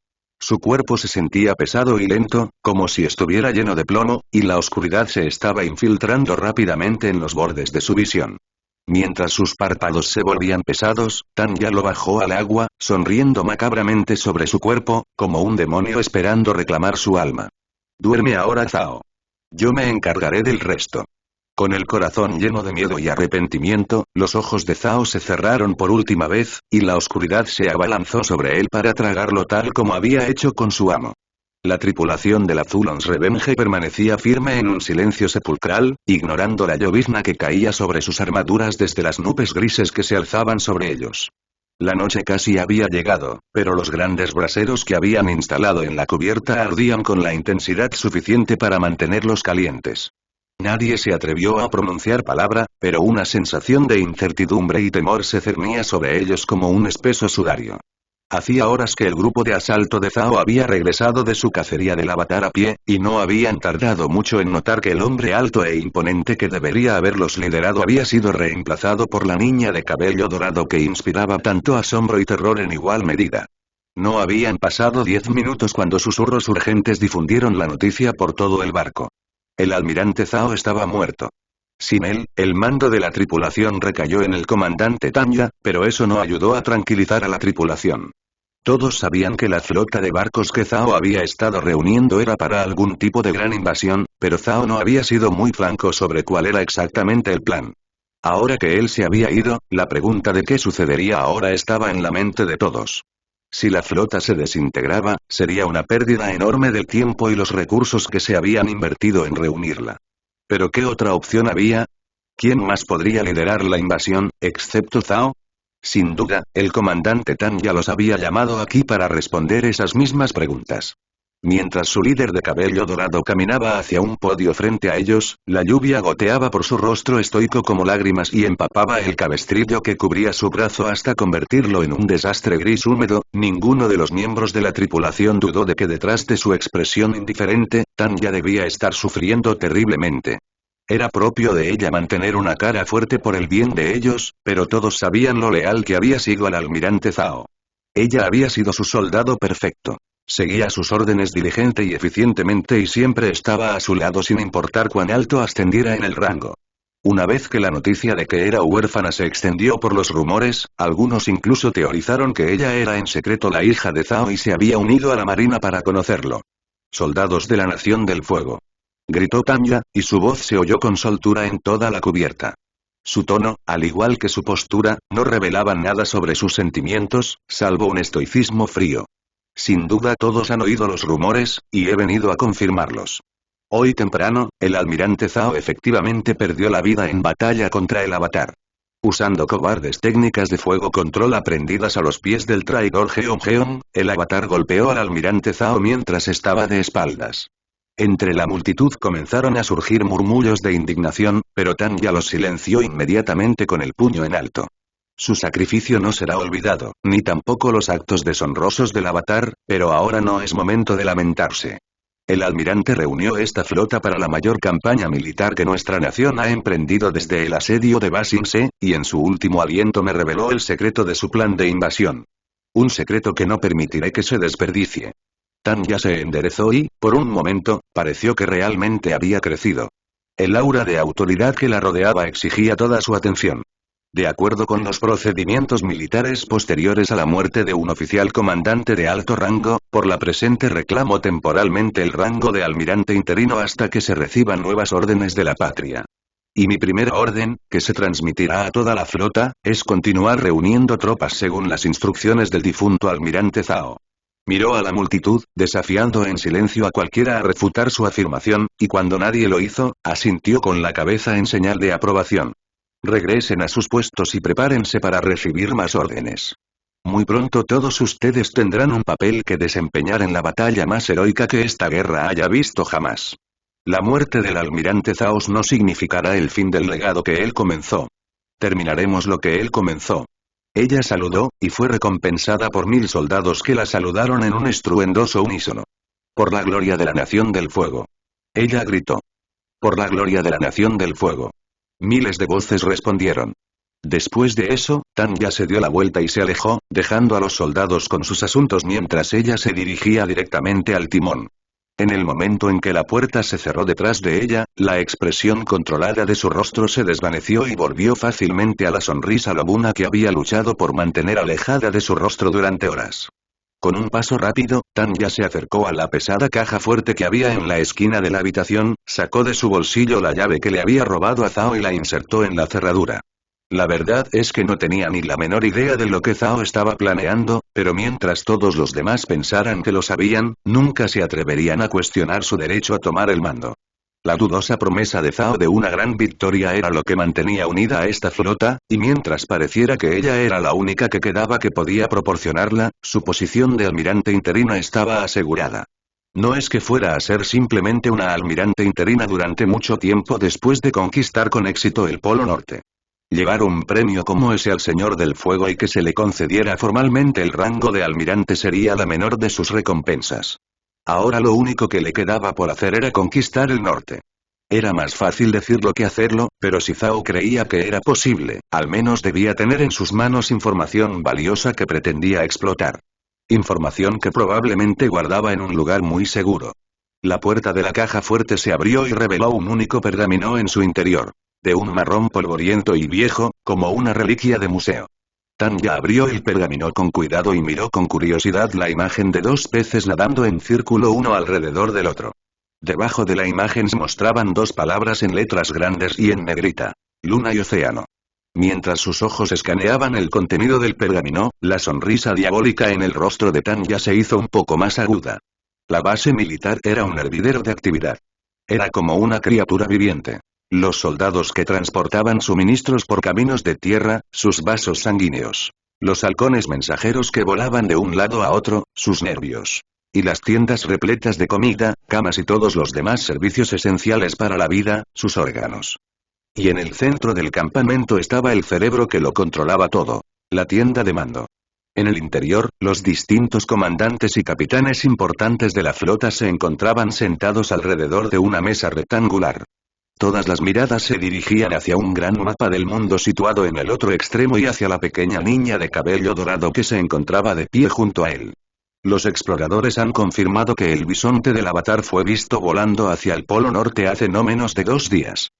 Su cuerpo se sentía pesado y lento, como si estuviera lleno de plomo, y la oscuridad se estaba infiltrando rápidamente en los bordes de su visión. Mientras sus párpados se volvían pesados, Tanya lo bajó al agua, sonriendo macabramente sobre su cuerpo, como un demonio esperando reclamar su alma. Duerme ahora, Zhao. Yo me encargaré del resto. Con el corazón lleno de miedo y arrepentimiento, los ojos de Zhao se cerraron por última vez, y la oscuridad se abalanzó sobre él para tragarlo tal como había hecho con su amo. La tripulación del Azulon's Revenge permanecía firme en un silencio sepulcral, ignorando la llovizna que caía sobre sus armaduras desde las nubes grises que se alzaban sobre ellos. La noche casi había llegado, pero los grandes braseros que habían instalado en la cubierta ardían con la intensidad suficiente para mantenerlos calientes. Nadie se atrevió a pronunciar palabra, pero una sensación de incertidumbre y temor se cernía sobre ellos como un espeso sudario. Hacía horas que el grupo de asalto de Zhao había regresado de su cacería del avatar a pie, y no habían tardado mucho en notar que el hombre alto e imponente que debería haberlos liderado había sido reemplazado por la niña de cabello dorado que inspiraba tanto asombro y terror en igual medida. No habían pasado 10 minutos cuando susurros urgentes difundieron la noticia por todo el barco. El almirante Zhao estaba muerto. Sin él, el mando de la tripulación recayó en el comandante Tanya, pero eso no ayudó a tranquilizar a la tripulación. Todos sabían que la flota de barcos que Zhao había estado reuniendo era para algún tipo de gran invasión, pero Zhao no había sido muy franco sobre cuál era exactamente el plan. Ahora que él se había ido, la pregunta de qué sucedería ahora estaba en la mente de todos. Si la flota se desintegraba, sería una pérdida enorme del tiempo y los recursos que se habían invertido en reunirla. ¿Pero qué otra opción había? ¿Quién más podría liderar la invasión, excepto Zhao? Sin duda, el comandante Tanya los había llamado aquí para responder esas mismas preguntas. Mientras su líder de cabello dorado caminaba hacia un podio frente a ellos, la lluvia goteaba por su rostro estoico como lágrimas y empapaba el cabestrillo que cubría su brazo hasta convertirlo en un desastre gris húmedo. Ninguno de los miembros de la tripulación dudó de que detrás de su expresión indiferente, Tanya debía estar sufriendo terriblemente. Era propio de ella mantener una cara fuerte por el bien de ellos, pero todos sabían lo leal que había sido al almirante Zhao. Ella había sido su soldado perfecto. Seguía sus órdenes diligente y eficientemente y siempre estaba a su lado sin importar cuán alto ascendiera en el rango. Una vez que la noticia de que era huérfana se extendió por los rumores, algunos incluso teorizaron que ella era en secreto la hija de Zhao y se había unido a la marina para conocerlo. «Soldados de la Nación del Fuego», gritó Tanya, y su voz se oyó con soltura en toda la cubierta. Su tono, al igual que su postura, no revelaban nada sobre sus sentimientos, salvo un estoicismo frío. Sin duda todos han oído los rumores, y he venido a confirmarlos. Hoy temprano, el almirante Zhao efectivamente perdió la vida en batalla contra el Avatar. Usando cobardes técnicas de fuego control aprendidas a los pies del traidor Jeon, el Avatar golpeó al almirante Zhao mientras estaba de espaldas. Entre la multitud comenzaron a surgir murmullos de indignación, pero Tanya los silenció inmediatamente con el puño en alto. Su sacrificio no será olvidado, ni tampoco los actos deshonrosos del Avatar, pero ahora no es momento de lamentarse. El almirante reunió esta flota para la mayor campaña militar que nuestra nación ha emprendido desde el asedio de Ba Sing Se, y en su último aliento me reveló el secreto de su plan de invasión. Un secreto que no permitiré que se desperdicie. Tanya se enderezó y, por un momento, pareció que realmente había crecido. El aura de autoridad que la rodeaba exigía toda su atención. De acuerdo con los procedimientos militares posteriores a la muerte de un oficial comandante de alto rango, por la presente reclamo temporalmente el rango de almirante interino hasta que se reciban nuevas órdenes de la patria. Y mi primera orden, que se transmitirá a toda la flota, es continuar reuniendo tropas según las instrucciones del difunto almirante Zhao. Miró a la multitud, desafiando en silencio a cualquiera a refutar su afirmación, y cuando nadie lo hizo, asintió con la cabeza en señal de aprobación. Regresen a sus puestos y prepárense para recibir más órdenes. Muy pronto todos ustedes tendrán un papel que desempeñar en la batalla más heroica que esta guerra haya visto jamás. La muerte del almirante Zhao no significará el fin del legado que él comenzó. Terminaremos lo que él comenzó. Ella saludó, y fue recompensada por 1000 soldados que la saludaron en un estruendoso unísono. Por la gloria de la Nación del Fuego. Ella gritó. Por la gloria de la Nación del Fuego. Miles de voces respondieron. Después de eso, Tanya se dio la vuelta y se alejó, dejando a los soldados con sus asuntos mientras ella se dirigía directamente al timón. En el momento en que la puerta se cerró detrás de ella, la expresión controlada de su rostro se desvaneció y volvió fácilmente a la sonrisa lobuna que había luchado por mantener alejada de su rostro durante horas. Con un paso rápido, Tanya se acercó a la pesada caja fuerte que había en la esquina de la habitación, sacó de su bolsillo la llave que le había robado a Zhao y la insertó en la cerradura. La verdad es que no tenía ni la menor idea de lo que Zhao estaba planeando, pero mientras todos los demás pensaran que lo sabían, nunca se atreverían a cuestionar su derecho a tomar el mando. La dudosa promesa de Zhao de una gran victoria era lo que mantenía unida a esta flota, y mientras pareciera que ella era la única que quedaba que podía proporcionarla, su posición de almirante interina estaba asegurada. No es que fuera a ser simplemente una almirante interina durante mucho tiempo después de conquistar con éxito el Polo Norte. Llevar un premio como ese al Señor del Fuego y que se le concediera formalmente el rango de almirante sería la menor de sus recompensas. Ahora lo único que le quedaba por hacer era conquistar el norte. Era más fácil decirlo que hacerlo, pero si Zhao creía que era posible, al menos debía tener en sus manos información valiosa que pretendía explotar. Información que probablemente guardaba en un lugar muy seguro. La puerta de la caja fuerte se abrió y reveló un único pergamino en su interior. De un marrón polvoriento y viejo, como una reliquia de museo. Tanya abrió el pergamino con cuidado y miró con curiosidad la imagen de 2 peces nadando en círculo uno alrededor del otro. Debajo de la imagen se mostraban 2 palabras en letras grandes y en negrita. Luna y océano. Mientras sus ojos escaneaban el contenido del pergamino, la sonrisa diabólica en el rostro de Tanya se hizo un poco más aguda. La base militar era un hervidero de actividad. Era como una criatura viviente. Los soldados que transportaban suministros por caminos de tierra, sus vasos sanguíneos. Los halcones mensajeros que volaban de un lado a otro, sus nervios. Y las tiendas repletas de comida, camas y todos los demás servicios esenciales para la vida, sus órganos. Y en el centro del campamento estaba el cerebro que lo controlaba todo. La tienda de mando. En el interior, los distintos comandantes y capitanes importantes de la flota se encontraban sentados alrededor de una mesa rectangular. Todas las miradas se dirigían hacia un gran mapa del mundo situado en el otro extremo y hacia la pequeña niña de cabello dorado que se encontraba de pie junto a él. Los exploradores han confirmado que el bisonte del Avatar fue visto volando hacia el Polo Norte hace no menos de 2 días.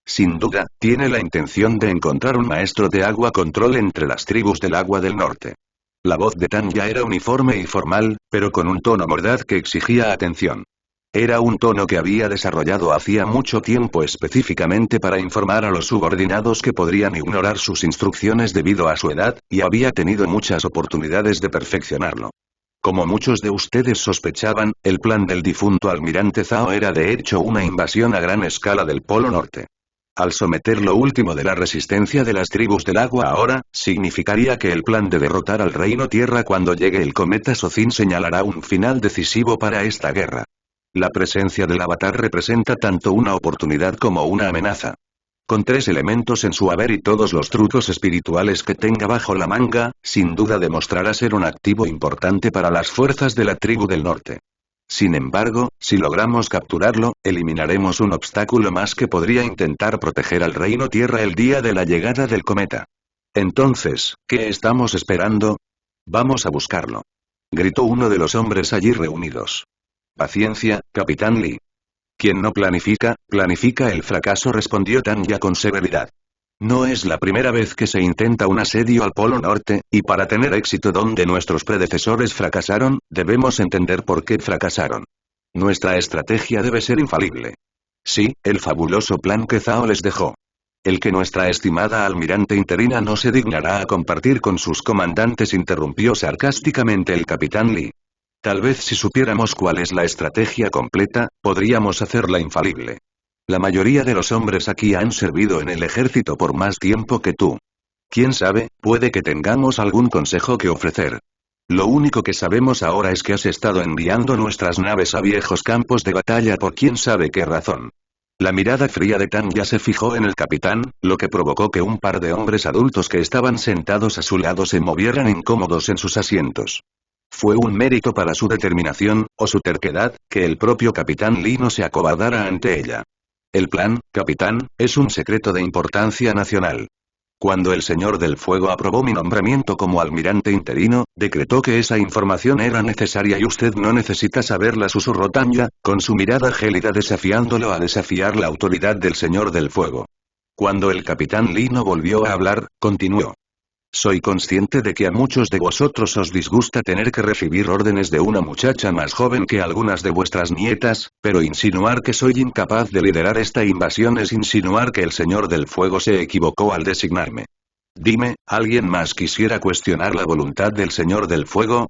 Sin duda, tiene la intención de encontrar un maestro de agua control entre las tribus del agua del norte. La voz de Tanya era uniforme y formal, pero con un tono mordaz que exigía atención. Era un tono que había desarrollado hacía mucho tiempo específicamente para informar a los subordinados que podrían ignorar sus instrucciones debido a su edad, y había tenido muchas oportunidades de perfeccionarlo. Como muchos de ustedes sospechaban, el plan del difunto almirante Zhao era de hecho una invasión a gran escala del Polo Norte. Al someter lo último de la resistencia de las tribus del agua ahora, significaría que el plan de derrotar al Reino Tierra cuando llegue el cometa Sozin señalará un final decisivo para esta guerra. La presencia del avatar representa tanto una oportunidad como una amenaza. Con 3 elementos en su haber y todos los trucos espirituales que tenga bajo la manga, sin duda demostrará ser un activo importante para las fuerzas de la tribu del norte. Sin embargo, si logramos capturarlo, eliminaremos un obstáculo más que podría intentar proteger al Reino Tierra el día de la llegada del cometa. Entonces, ¿qué estamos esperando? Vamos a buscarlo. Gritó uno de los hombres allí reunidos. Paciencia, Capitán Lee. Quien no planifica, planifica el fracaso, respondió Tanya con severidad. No es la primera vez que se intenta un asedio al Polo Norte, y para tener éxito donde nuestros predecesores fracasaron, debemos entender por qué fracasaron. Nuestra estrategia debe ser infalible. Sí, el fabuloso plan que Zhao les dejó. El que nuestra estimada almirante interina no se dignará a compartir con sus comandantes, interrumpió sarcásticamente el capitán Lee. Tal vez si supiéramos cuál es la estrategia completa, podríamos hacerla infalible. La mayoría de los hombres aquí han servido en el ejército por más tiempo que tú. Quién sabe, puede que tengamos algún consejo que ofrecer. Lo único que sabemos ahora es que has estado enviando nuestras naves a viejos campos de batalla por quién sabe qué razón. La mirada fría de Tanya se fijó en el capitán, lo que provocó que un par de hombres adultos que estaban sentados a su lado se movieran incómodos en sus asientos. Fue un mérito para su determinación, o su terquedad, que el propio capitán Lee no se acobardara ante ella. El plan, capitán, es un secreto de importancia nacional. Cuando el Señor del Fuego aprobó mi nombramiento como almirante interino, decretó que esa información era necesaria y usted no necesita saberla, susurró Tanya, con su mirada gélida desafiándolo a desafiar la autoridad del Señor del Fuego. Cuando el capitán Lee no volvió a hablar, continuó. Soy consciente de que a muchos de vosotros os disgusta tener que recibir órdenes de una muchacha más joven que algunas de vuestras nietas, pero insinuar que soy incapaz de liderar esta invasión es insinuar que el Señor del Fuego se equivocó al designarme. Dime, ¿alguien más quisiera cuestionar la voluntad del Señor del Fuego?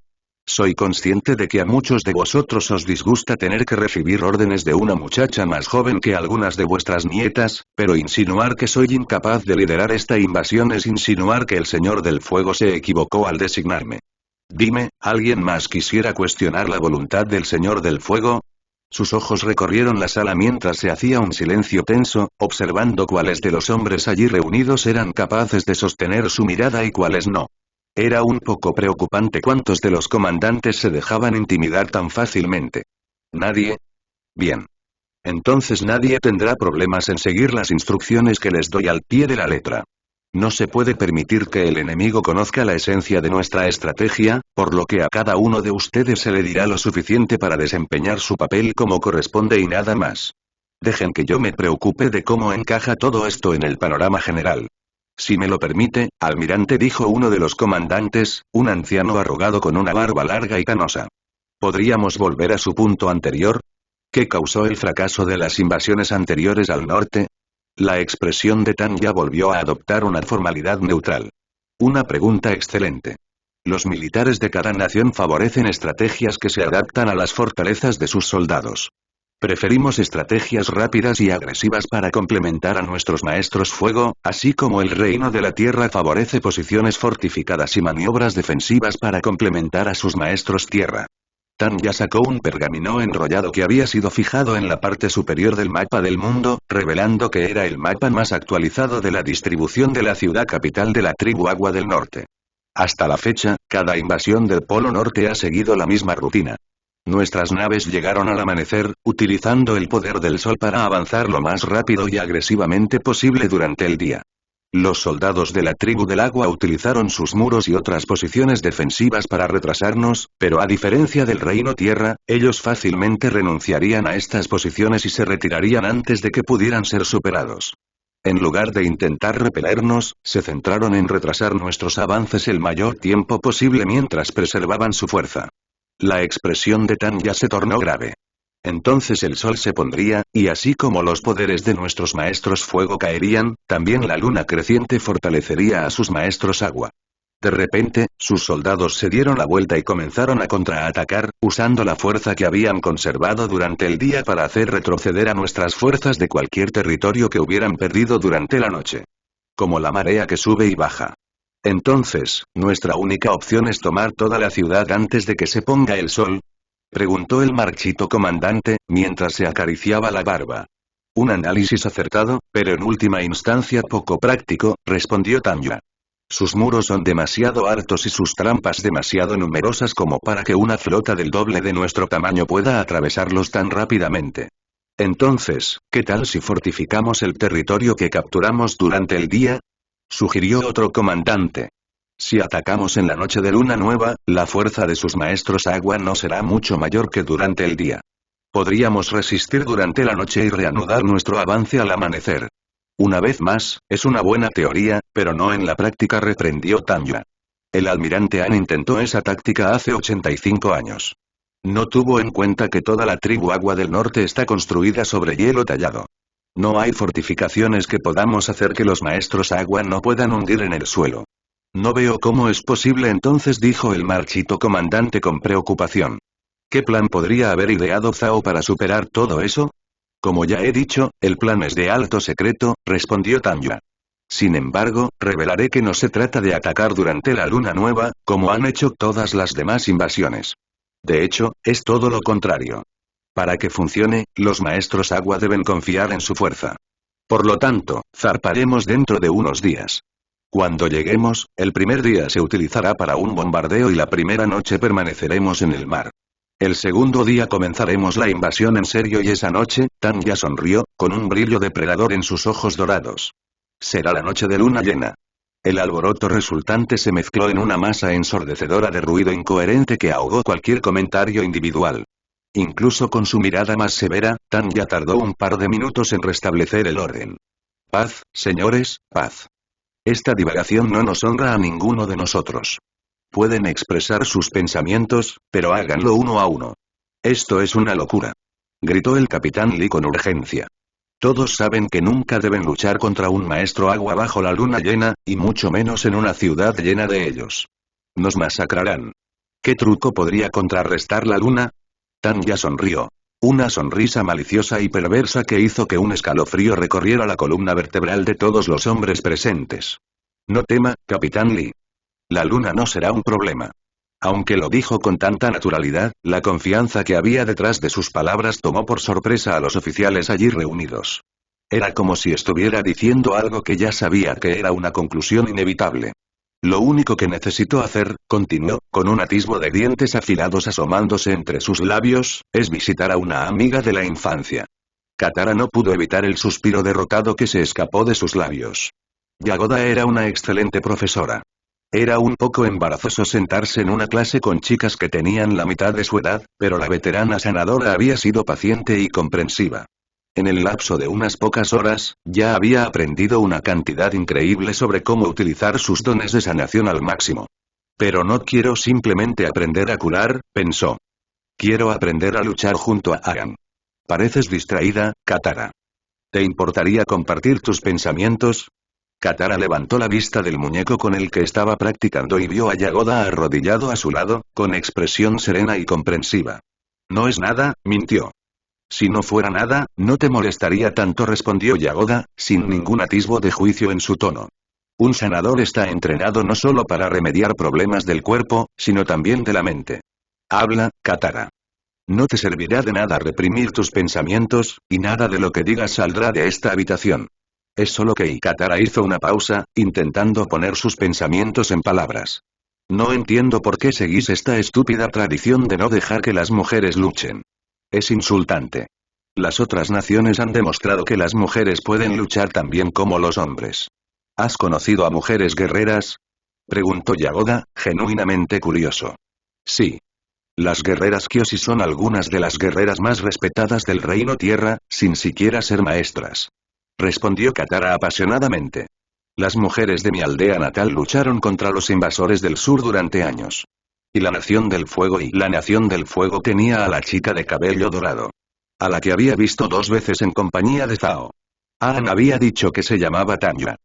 Soy consciente de que a muchos de vosotros os disgusta tener que recibir órdenes de una muchacha más joven que algunas de vuestras nietas, pero insinuar que soy incapaz de liderar esta invasión es insinuar que el Señor del Fuego se equivocó al designarme. Dime, ¿alguien más quisiera cuestionar la voluntad del Señor del Fuego? Sus ojos recorrieron la sala mientras se hacía un silencio tenso, observando cuáles de los hombres allí reunidos eran capaces de sostener su mirada y cuáles no. Era un poco preocupante cuántos de los comandantes se dejaban intimidar tan fácilmente. ¿Nadie? Bien. Entonces nadie tendrá problemas en seguir las instrucciones que les doy al pie de la letra. No se puede permitir que el enemigo conozca la esencia de nuestra estrategia, por lo que a cada uno de ustedes se le dirá lo suficiente para desempeñar su papel como corresponde y nada más. Dejen que yo me preocupe de cómo encaja todo esto en el panorama general. Si me lo permite, almirante, dijo uno de los comandantes, un anciano arrugado con una barba larga y canosa. ¿Podríamos volver a su punto anterior? ¿Qué causó el fracaso de las invasiones anteriores al norte? La expresión de Tanya volvió a adoptar una formalidad neutral. Una pregunta excelente. Los militares de cada nación favorecen estrategias que se adaptan a las fortalezas de sus soldados. Preferimos estrategias rápidas y agresivas para complementar a nuestros maestros fuego, así como el reino de la tierra favorece posiciones fortificadas y maniobras defensivas para complementar a sus maestros tierra. Tanya sacó un pergamino enrollado que había sido fijado en la parte superior del mapa del mundo, revelando que era el mapa más actualizado de la distribución de la ciudad capital de la tribu Agua del Norte. Hasta la fecha, cada invasión del Polo Norte ha seguido la misma rutina. Nuestras naves llegaron al amanecer, utilizando el poder del sol para avanzar lo más rápido y agresivamente posible durante el día. Los soldados de la tribu del agua utilizaron sus muros y otras posiciones defensivas para retrasarnos, pero a diferencia del reino tierra, ellos fácilmente renunciarían a estas posiciones y se retirarían antes de que pudieran ser superados. En lugar de intentar repelernos, se centraron en retrasar nuestros avances el mayor tiempo posible mientras preservaban su fuerza. La expresión de Tanya se tornó grave. Entonces el sol se pondría, y así como los poderes de nuestros maestros fuego caerían, también la luna creciente fortalecería a sus maestros agua. De repente, sus soldados se dieron la vuelta y comenzaron a contraatacar, usando la fuerza que habían conservado durante el día para hacer retroceder a nuestras fuerzas de cualquier territorio que hubieran perdido durante la noche. Como la marea que sube y baja. Entonces, ¿nuestra única opción es tomar toda la ciudad antes de que se ponga el sol? Preguntó el marchito comandante, mientras se acariciaba la barba. Un análisis acertado, pero en última instancia poco práctico, respondió Tanya. Sus muros son demasiado altos y sus trampas demasiado numerosas como para que una flota del doble de nuestro tamaño pueda atravesarlos tan rápidamente. Entonces, ¿qué tal si fortificamos el territorio que capturamos durante el día? Sugirió otro comandante. Si atacamos en la noche de luna nueva, la fuerza de sus maestros agua no será mucho mayor que durante el día. Podríamos resistir durante la noche y reanudar nuestro avance al amanecer. Una vez más, es una buena teoría, pero no en la práctica, reprendió Tanya. El almirante Han intentó esa táctica hace 85 años. No tuvo en cuenta que toda la tribu Agua del Norte está construida sobre hielo tallado. No hay fortificaciones que podamos hacer que los maestros agua no puedan hundir en el suelo. No veo cómo es posible entonces, dijo el marchito comandante con preocupación. ¿Qué plan podría haber ideado Zhao para superar todo eso? Como ya he dicho, el plan es de alto secreto, respondió Tanya. Sin embargo, revelaré que no se trata de atacar durante la luna nueva, como han hecho todas las demás invasiones. De hecho, es todo lo contrario. Para que funcione, los maestros agua deben confiar en su fuerza. Por lo tanto, zarparemos dentro de unos días. Cuando lleguemos, el primer día se utilizará para un bombardeo y la primera noche permaneceremos en el mar. El segundo día comenzaremos la invasión en serio y esa noche, Tanya sonrió, con un brillo depredador en sus ojos dorados. Será la noche de luna llena. El alboroto resultante se mezcló en una masa ensordecedora de ruido incoherente que ahogó cualquier comentario individual. Incluso con su mirada más severa, Tanya tardó un par de minutos en restablecer el orden. Paz, señores, paz. Esta divagación no nos honra a ninguno de nosotros. Pueden expresar sus pensamientos, pero háganlo uno a uno. Esto es una locura. Gritó el capitán Lee con urgencia. Todos saben que nunca deben luchar contra un maestro agua bajo la luna llena, y mucho menos en una ciudad llena de ellos. Nos masacrarán. ¿Qué truco podría contrarrestar la luna? Tanya sonrió. Una sonrisa maliciosa y perversa que hizo que un escalofrío recorriera la columna vertebral de todos los hombres presentes. No tema, capitán Lee. La luna no será un problema. Aunque lo dijo con tanta naturalidad, la confianza que había detrás de sus palabras tomó por sorpresa a los oficiales allí reunidos. Era como si estuviera diciendo algo que ya sabía que era una conclusión inevitable. Lo único que necesito hacer, continuó, con un atisbo de dientes afilados asomándose entre sus labios, es visitar a una amiga de la infancia. Katara no pudo evitar el suspiro derrotado que se escapó de sus labios. Yagoda era una excelente profesora. Era un poco embarazoso sentarse en una clase con chicas que tenían la mitad de su edad, pero la veterana sanadora había sido paciente y comprensiva. En el lapso de unas pocas horas, ya había aprendido una cantidad increíble sobre cómo utilizar sus dones de sanación al máximo. Pero no quiero simplemente aprender a curar, pensó. Quiero aprender a luchar junto a Aang. Pareces distraída, Katara. ¿Te importaría compartir tus pensamientos? Katara levantó la vista del muñeco con el que estaba practicando y vio a Yagoda arrodillado a su lado, con expresión serena y comprensiva. No es nada, mintió. Si no fuera nada, no te molestaría tanto, respondió Yagoda, sin ningún atisbo de juicio en su tono. Un sanador está entrenado no solo para remediar problemas del cuerpo, sino también de la mente. Habla, Katara. No te servirá de nada reprimir tus pensamientos, y nada de lo que digas saldrá de esta habitación. Es solo que Katara hizo una pausa, intentando poner sus pensamientos en palabras. No entiendo por qué seguís esta estúpida tradición de no dejar que las mujeres luchen. Es insultante. Las otras naciones han demostrado que las mujeres pueden luchar tan bien como los hombres. ¿Has conocido a mujeres guerreras? Preguntó Yagoda, genuinamente curioso. Sí. Las guerreras Kyoshi son algunas de las guerreras más respetadas del Reino Tierra, sin siquiera ser maestras. respondió Katara apasionadamente. Las mujeres de mi aldea natal lucharon contra los invasores del sur durante años. Y la Nación del Fuego tenía a la chica de cabello dorado. A la que había visto 2 veces en compañía de Zhao. Aang había dicho que se llamaba Tanya.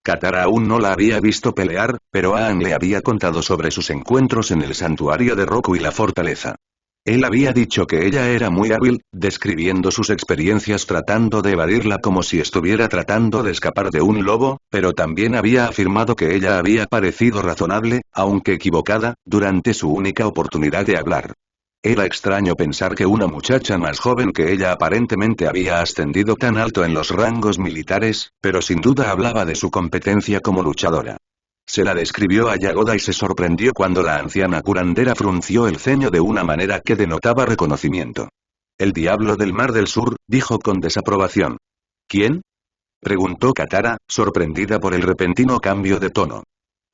Katara aún no la había visto pelear, pero Aang le había contado sobre sus encuentros en el santuario de Roku y la fortaleza. Él había dicho que ella era muy hábil, describiendo sus experiencias tratando de evadirla como si estuviera tratando de escapar de un lobo, pero también había afirmado que ella había parecido razonable, aunque equivocada, durante su única oportunidad de hablar. Era extraño pensar que una muchacha más joven que ella aparentemente había ascendido tan alto en los rangos militares, pero sin duda hablaba de su competencia como luchadora. Se la describió a Yagoda y se sorprendió cuando la anciana curandera frunció el ceño de una manera que denotaba reconocimiento. El diablo del Mar del Sur, dijo con desaprobación. ¿Quién? Preguntó Katara, sorprendida por el repentino cambio de tono.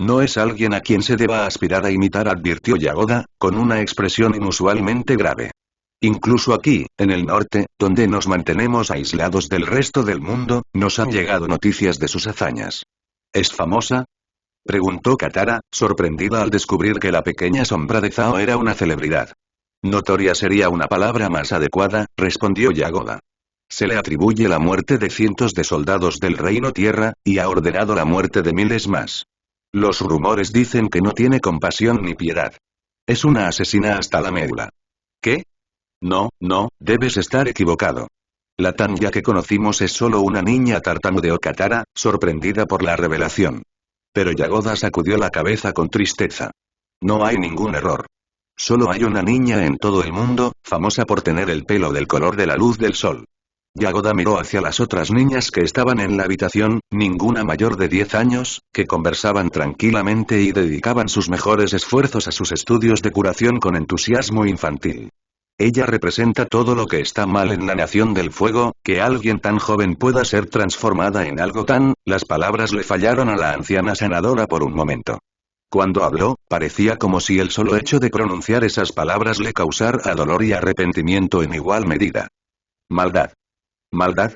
No es alguien a quien se deba aspirar a imitar, advirtió Yagoda, con una expresión inusualmente grave. Incluso aquí, en el norte, donde nos mantenemos aislados del resto del mundo, nos han llegado noticias de sus hazañas. ¿Es famosa? Preguntó Katara, sorprendida al descubrir que la pequeña sombra de Zhao era una celebridad. Notoria sería una palabra más adecuada, respondió Yagoda. Se le atribuye la muerte de cientos de soldados del Reino Tierra, y ha ordenado la muerte de miles más. Los rumores dicen que no tiene compasión ni piedad. Es una asesina hasta la médula. ¿Qué? No, debes estar equivocado. La Tanya que conocimos es solo una niña, tartamudeó Katara, sorprendida por la revelación. Pero Yagoda sacudió la cabeza con tristeza. No hay ningún error. Solo hay una niña en todo el mundo, famosa por tener el pelo del color de la luz del sol. Yagoda miró hacia las otras niñas que estaban en la habitación, ninguna mayor de 10 años, que conversaban tranquilamente y dedicaban sus mejores esfuerzos a sus estudios de curación con entusiasmo infantil. Ella representa todo lo que está mal en la Nación del Fuego, que alguien tan joven pueda ser transformada en algo tan... Las palabras le fallaron a la anciana sanadora por un momento. Cuando habló, parecía como si el solo hecho de pronunciar esas palabras le causara dolor y arrepentimiento en igual medida. Maldad. ¿Maldad?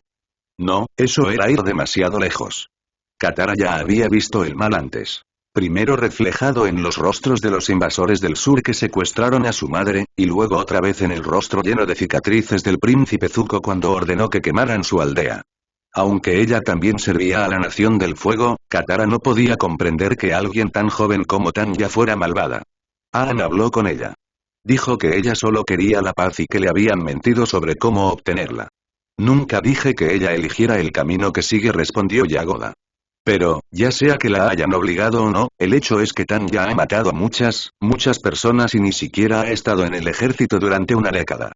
No, eso era ir demasiado lejos. Katara ya había visto el mal antes. Primero reflejado en los rostros de los invasores del sur que secuestraron a su madre, y luego otra vez en el rostro lleno de cicatrices del príncipe Zuko cuando ordenó que quemaran su aldea. Aunque ella también servía a la Nación del Fuego, Katara no podía comprender que alguien tan joven como Tanya fuera malvada. Aang habló con ella. Dijo que ella solo quería la paz y que le habían mentido sobre cómo obtenerla. Nunca dije que ella eligiera el camino que sigue, respondió Yagoda. Pero, ya sea que la hayan obligado o no, el hecho es que Tanya ha matado a muchas personas y ni siquiera ha estado en el ejército durante una década.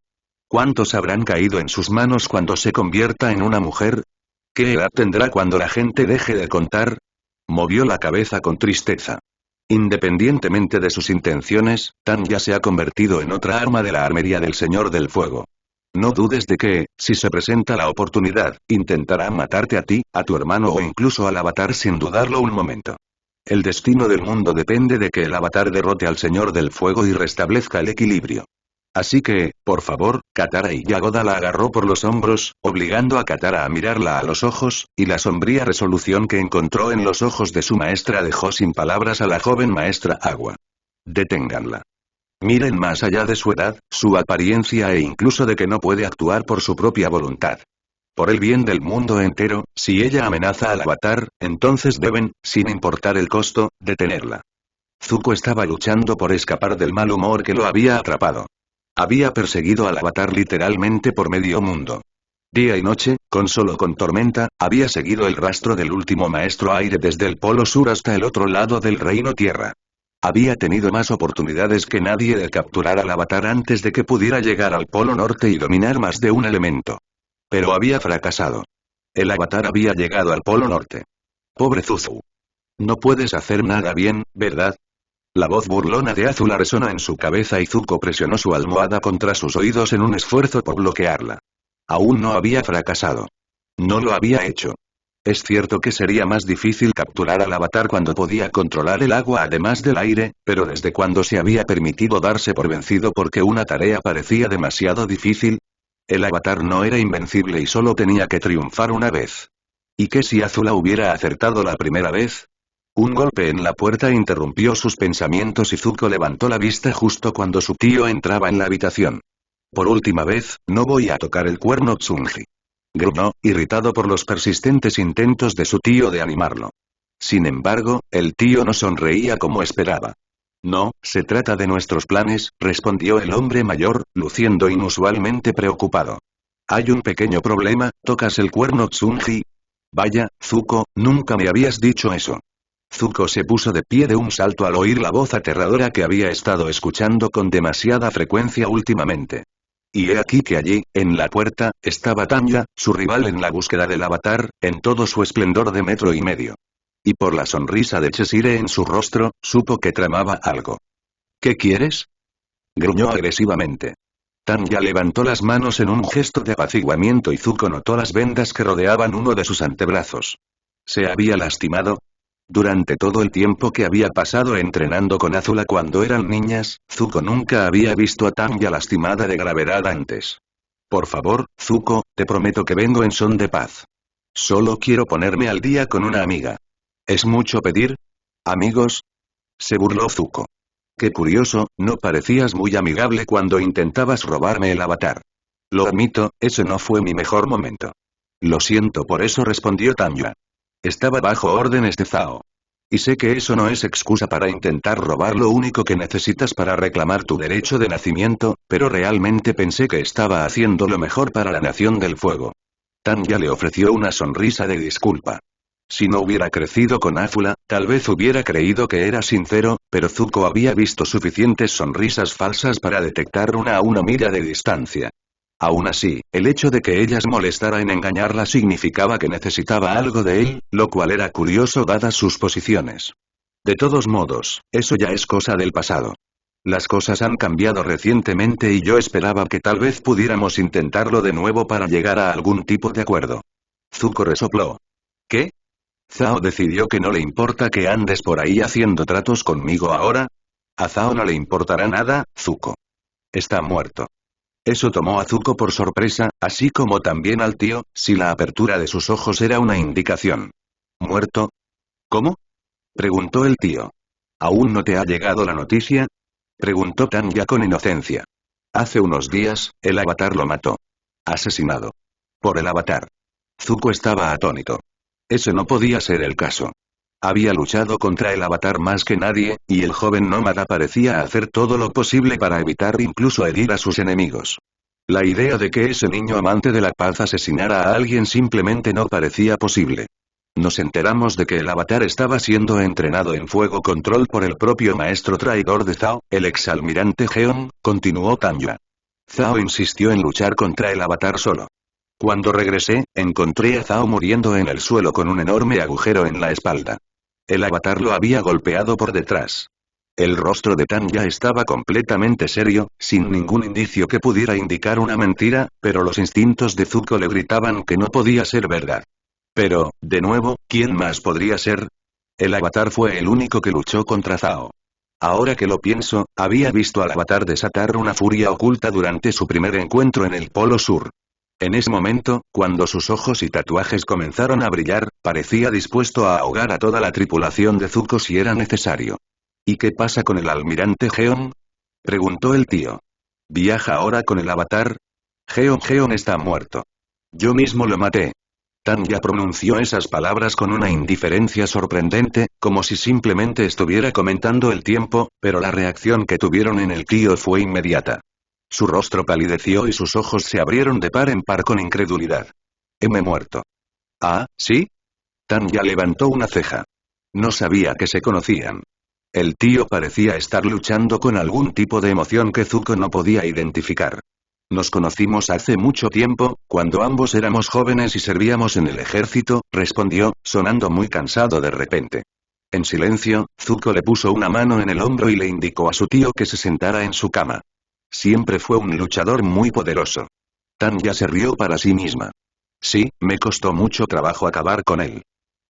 ¿Cuántos habrán caído en sus manos cuando se convierta en una mujer? ¿Qué edad tendrá cuando la gente deje de contar? Movió la cabeza con tristeza. Independientemente de sus intenciones, Tanya se ha convertido en otra arma de la armería del Señor del Fuego. No dudes de que, si se presenta la oportunidad, intentará matarte a ti, a tu hermano o incluso al Avatar sin dudarlo un momento. El destino del mundo depende de que el Avatar derrote al Señor del Fuego y restablezca el equilibrio. Así que, por favor, Katara, y Yagoda la agarró por los hombros, obligando a Katara a mirarla a los ojos, y la sombría resolución que encontró en los ojos de su maestra dejó sin palabras a la joven maestra Agua. Deténganla. Miren más allá de su edad, su apariencia e incluso de que no puede actuar por su propia voluntad. Por el bien del mundo entero, si ella amenaza al Avatar, entonces deben, sin importar el costo, detenerla. Zuko estaba luchando por escapar del mal humor que lo había atrapado. Había perseguido al Avatar literalmente por medio mundo. Día y noche, con tormenta, había seguido el rastro del último maestro aire desde el polo sur hasta el otro lado del Reino Tierra. Había tenido más oportunidades que nadie de capturar al Avatar antes de que pudiera llegar al Polo Norte y dominar más de un elemento. Pero había fracasado. El Avatar había llegado al Polo Norte. Pobre Zuzu. No puedes hacer nada bien, ¿verdad? La voz burlona de Azula resonó en su cabeza y Zuko presionó su almohada contra sus oídos en un esfuerzo por bloquearla. Aún no había fracasado. No lo había hecho. Es cierto que sería más difícil capturar al Avatar cuando podía controlar el agua además del aire, pero ¿desde cuándo se había permitido darse por vencido porque una tarea parecía demasiado difícil? El Avatar no era invencible y solo tenía que triunfar una vez. ¿Y qué si Azula hubiera acertado la primera vez? Un golpe en la puerta interrumpió sus pensamientos y Zuko levantó la vista justo cuando su tío entraba en la habitación. Por última vez, no voy a tocar el cuerno Tsunji. Gruñó, irritado por los persistentes intentos de su tío de animarlo. Sin embargo, el tío no sonreía como esperaba. No, se trata de nuestros planes, respondió el hombre mayor, luciendo inusualmente preocupado. Hay un pequeño problema, ¿tocas el cuerno Tsunji? Vaya, Zuko, nunca me habías dicho eso. Zuko se puso de pie de un salto al oír la voz aterradora que había estado escuchando con demasiada frecuencia últimamente. Y he aquí que allí, en la puerta, estaba Tanya, su rival en la búsqueda del avatar, en todo su esplendor de 1,5 metros. Y por la sonrisa de Cheshire en su rostro, supo que tramaba algo. ¿Qué quieres? Gruñó agresivamente. Tanya levantó las manos en un gesto de apaciguamiento y Zuko notó las vendas que rodeaban uno de sus antebrazos. ¿Se había lastimado? Durante todo el tiempo que había pasado entrenando con Azula cuando eran niñas, Zuko nunca había visto a Tanya lastimada de gravedad antes. Por favor, Zuko, te prometo que vengo en son de paz. Solo quiero ponerme al día con una amiga. ¿Es mucho pedir? ¿Amigos? Se burló Zuko. Qué curioso, no parecías muy amigable cuando intentabas robarme el avatar. Lo admito, ese no fue mi mejor momento. Lo siento por eso, respondió Tanya. Estaba bajo órdenes de Zhao. Y sé que eso no es excusa para intentar robar lo único que necesitas para reclamar tu derecho de nacimiento, pero realmente pensé que estaba haciendo lo mejor para la Nación del Fuego. Tanya le ofreció una sonrisa de disculpa. Si no hubiera crecido con Azula, tal vez hubiera creído que era sincero, pero Zuko había visto suficientes sonrisas falsas para detectar una a una milla de distancia. Aún así, el hecho de que ella se molestara en engañarla significaba que necesitaba algo de él, lo cual era curioso dadas sus posiciones. De todos modos, eso ya es cosa del pasado. Las cosas han cambiado recientemente y yo esperaba que tal vez pudiéramos intentarlo de nuevo para llegar a algún tipo de acuerdo. Zuko resopló. ¿Qué? ¿Zhao decidió que no le importa que andes por ahí haciendo tratos conmigo ahora? A Zhao no le importará nada, Zuko. Está muerto. Eso tomó a Zuko por sorpresa, así como también al tío, si la apertura de sus ojos era una indicación. ¿Muerto? ¿Cómo? Preguntó el tío. ¿Aún no te ha llegado la noticia? Preguntó Tanya con inocencia. Hace unos días, el avatar lo mató. Asesinado. Por el avatar. Zuko estaba atónito. Ese no podía ser el caso. Había luchado contra el avatar más que nadie, y el joven nómada parecía hacer todo lo posible para evitar incluso herir a sus enemigos. La idea de que ese niño amante de la paz asesinara a alguien simplemente no parecía posible. Nos enteramos de que el avatar estaba siendo entrenado en fuego control por el propio maestro traidor de Zhao, el exalmirante Geon, continuó Tanya. Zhao insistió en luchar contra el avatar solo. Cuando regresé, encontré a Zhao muriendo en el suelo con un enorme agujero en la espalda. El avatar lo había golpeado por detrás. El rostro de Tanya estaba completamente serio, sin ningún indicio que pudiera indicar una mentira, pero los instintos de Zuko le gritaban que no podía ser verdad. Pero, de nuevo, ¿quién más podría ser? El avatar fue el único que luchó contra Zhao. Ahora que lo pienso, había visto al avatar desatar una furia oculta durante su primer encuentro en el Polo Sur. En ese momento, cuando sus ojos y tatuajes comenzaron a brillar, parecía dispuesto a ahogar a toda la tripulación de Zuko si era necesario. ¿Y qué pasa con el almirante Geon? Preguntó el tío. ¿Viaja ahora con el avatar? Geon está muerto. Yo mismo lo maté. Tanya pronunció esas palabras con una indiferencia sorprendente, como si simplemente estuviera comentando el tiempo, pero la reacción que tuvieron en el tío fue inmediata. Su rostro palideció y sus ojos se abrieron de par en par con incredulidad. ¿Heme muerto? ¿Ah, sí? Tanya levantó una ceja. No sabía que se conocían. El tío parecía estar luchando con algún tipo de emoción que Zuko no podía identificar. Nos conocimos hace mucho tiempo, cuando ambos éramos jóvenes y servíamos en el ejército, respondió, sonando muy cansado de repente. En silencio, Zuko le puso una mano en el hombro y le indicó a su tío que se sentara en su cama. Siempre fue un luchador muy poderoso. Tanya se rió para sí misma. Sí, me costó mucho trabajo acabar con él.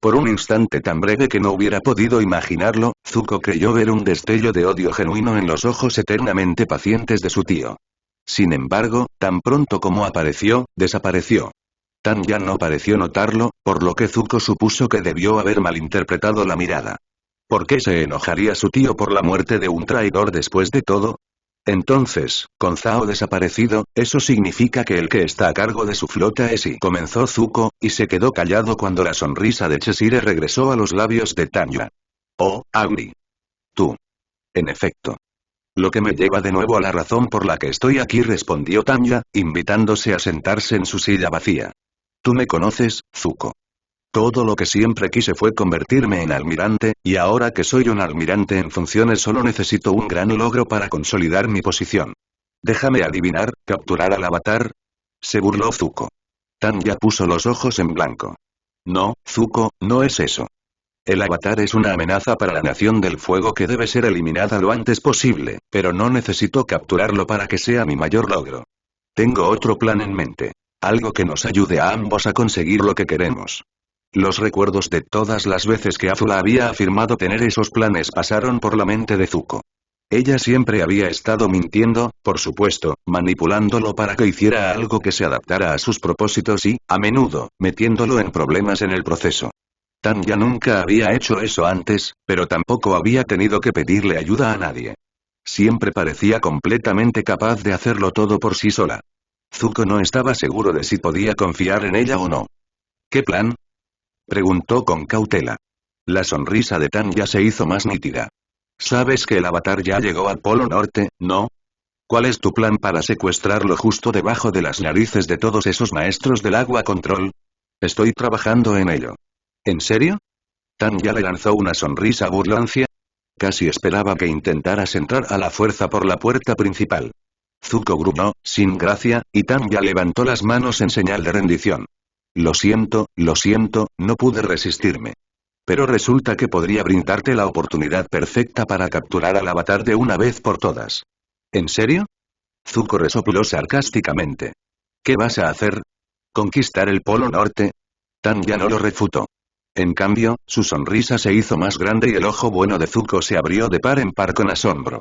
Por un instante tan breve que no hubiera podido imaginarlo, Zuko creyó ver un destello de odio genuino en los ojos eternamente pacientes de su tío. Sin embargo, tan pronto como apareció, desapareció. Tanya no pareció notarlo, por lo que Zuko supuso que debió haber malinterpretado la mirada. ¿Por qué se enojaría su tío por la muerte de un traidor después de todo? Entonces, con Zhao desaparecido, eso significa que el que está a cargo de su flota es I. Comenzó Zuko, y se quedó callado cuando la sonrisa de Cheshire regresó a los labios de Tanya. Oh, Agni. Tú. En efecto. Lo que me lleva de nuevo a la razón por la que estoy aquí, respondió Tanya, invitándose a sentarse en su silla vacía. Tú me conoces, Zuko. Todo lo que siempre quise fue convertirme en almirante, y ahora que soy un almirante en funciones solo necesito un gran logro para consolidar mi posición. Déjame adivinar, ¿capturar al avatar? Se burló Zuko. Tanya puso los ojos en blanco. No, Zuko, no es eso. El avatar es una amenaza para la Nación del Fuego que debe ser eliminada lo antes posible, pero no necesito capturarlo para que sea mi mayor logro. Tengo otro plan en mente. Algo que nos ayude a ambos a conseguir lo que queremos. Los recuerdos de todas las veces que Azula había afirmado tener esos planes pasaron por la mente de Zuko. Ella siempre había estado mintiendo, por supuesto, manipulándolo para que hiciera algo que se adaptara a sus propósitos y, a menudo, metiéndolo en problemas en el proceso. Tanya nunca había hecho eso antes, pero tampoco había tenido que pedirle ayuda a nadie. Siempre parecía completamente capaz de hacerlo todo por sí sola. Zuko no estaba seguro de si podía confiar en ella o no. ¿Qué plan?, preguntó con cautela. La sonrisa de Tanya se hizo más nítida. Sabes que el avatar ya llegó al Polo Norte, ¿no? ¿Cuál es tu plan para secuestrarlo justo debajo de las narices de todos esos maestros del agua control? Estoy trabajando en ello. ¿En serio? Tanya le lanzó una sonrisa burlancia. Casi esperaba que intentaras entrar a la fuerza por la puerta principal. Zuko gruñó, sin gracia, y Tanya levantó las manos en señal de rendición. Lo siento, no pude resistirme. Pero resulta que podría brindarte la oportunidad perfecta para capturar al avatar de una vez por todas. ¿En serio? Zuko resopló sarcásticamente. ¿Qué vas a hacer? ¿Conquistar el Polo Norte? Tanya no lo refutó. En cambio, su sonrisa se hizo más grande y el ojo bueno de Zuko se abrió de par en par con asombro.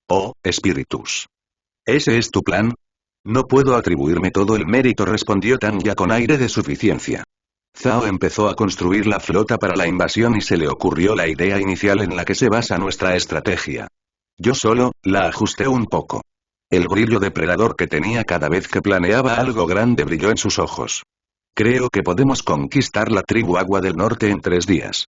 Oh, espíritus. ¿Ese es tu plan? No puedo atribuirme todo el mérito, respondió Tanya con aire de suficiencia. Zhao empezó a construir la flota para la invasión y se le ocurrió la idea inicial en la que se basa nuestra estrategia. Yo solo, la ajusté un poco. El brillo depredador que tenía cada vez que planeaba algo grande brilló en sus ojos. Creo que podemos conquistar la tribu Agua del Norte en 3 días.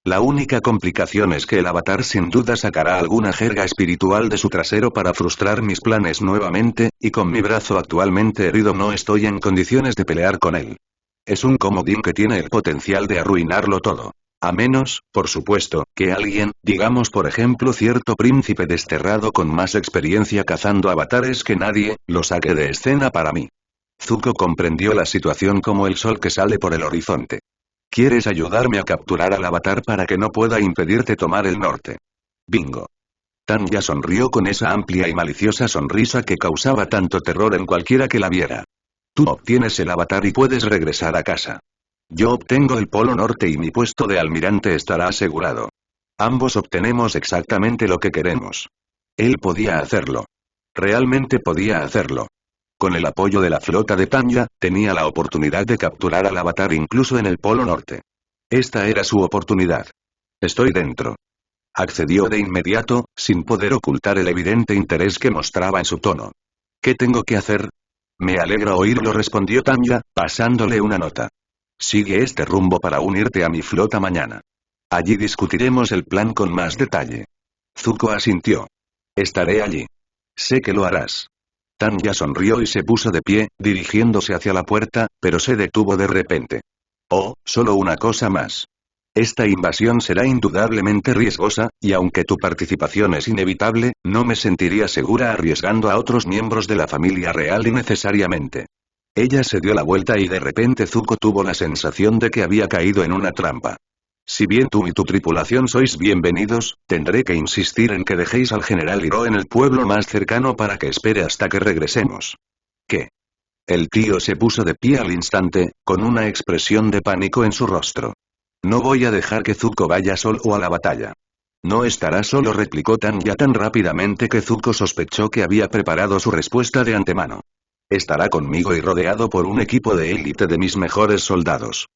La única complicación es que el avatar sin duda sacará alguna jerga espiritual de su trasero para frustrar mis planes nuevamente, y con mi brazo actualmente herido no estoy en condiciones de pelear con él. Es un comodín que tiene el potencial de arruinarlo todo. A menos, por supuesto, que alguien, digamos por ejemplo cierto príncipe desterrado con más experiencia cazando avatares que nadie, lo saque de escena para mí. Zuko comprendió la situación como el sol que sale por el horizonte. ¿Quieres ayudarme a capturar al avatar para que no pueda impedirte tomar el norte? Bingo. Tanya sonrió con esa amplia y maliciosa sonrisa que causaba tanto terror en cualquiera que la viera. Tú obtienes el avatar y puedes regresar a casa. Yo obtengo el Polo Norte y mi puesto de almirante estará asegurado. Ambos obtenemos exactamente lo que queremos. Él podía hacerlo. Realmente podía hacerlo. Con el apoyo de la flota de Tanya, tenía la oportunidad de capturar al avatar incluso en el Polo Norte. Esta era su oportunidad. Estoy dentro. Accedió de inmediato, sin poder ocultar el evidente interés que mostraba en su tono. ¿Qué tengo que hacer? Me alegra oírlo, respondió Tanya, pasándole una nota. Sigue este rumbo para unirte a mi flota mañana. Allí discutiremos el plan con más detalle. Zuko asintió. Estaré allí. Sé que lo harás. Tanya sonrió y se puso de pie, dirigiéndose hacia la puerta, pero se detuvo de repente. Oh, solo una cosa más. Esta invasión será indudablemente riesgosa, y aunque tu participación es inevitable, no me sentiría segura arriesgando a otros miembros de la familia real innecesariamente. Ella se dio la vuelta y de repente Zuko tuvo la sensación de que había caído en una trampa. Si bien tú y tu tripulación sois bienvenidos, tendré que insistir en que dejéis al general Hiro en el pueblo más cercano para que espere hasta que regresemos. ¿Qué? El tío se puso de pie al instante, con una expresión de pánico en su rostro. No voy a dejar que Zuko vaya solo a la batalla. No estará solo, replicó Tanya tan rápidamente que Zuko sospechó que había preparado su respuesta de antemano. Estará conmigo y rodeado por un equipo de élite de mis mejores soldados.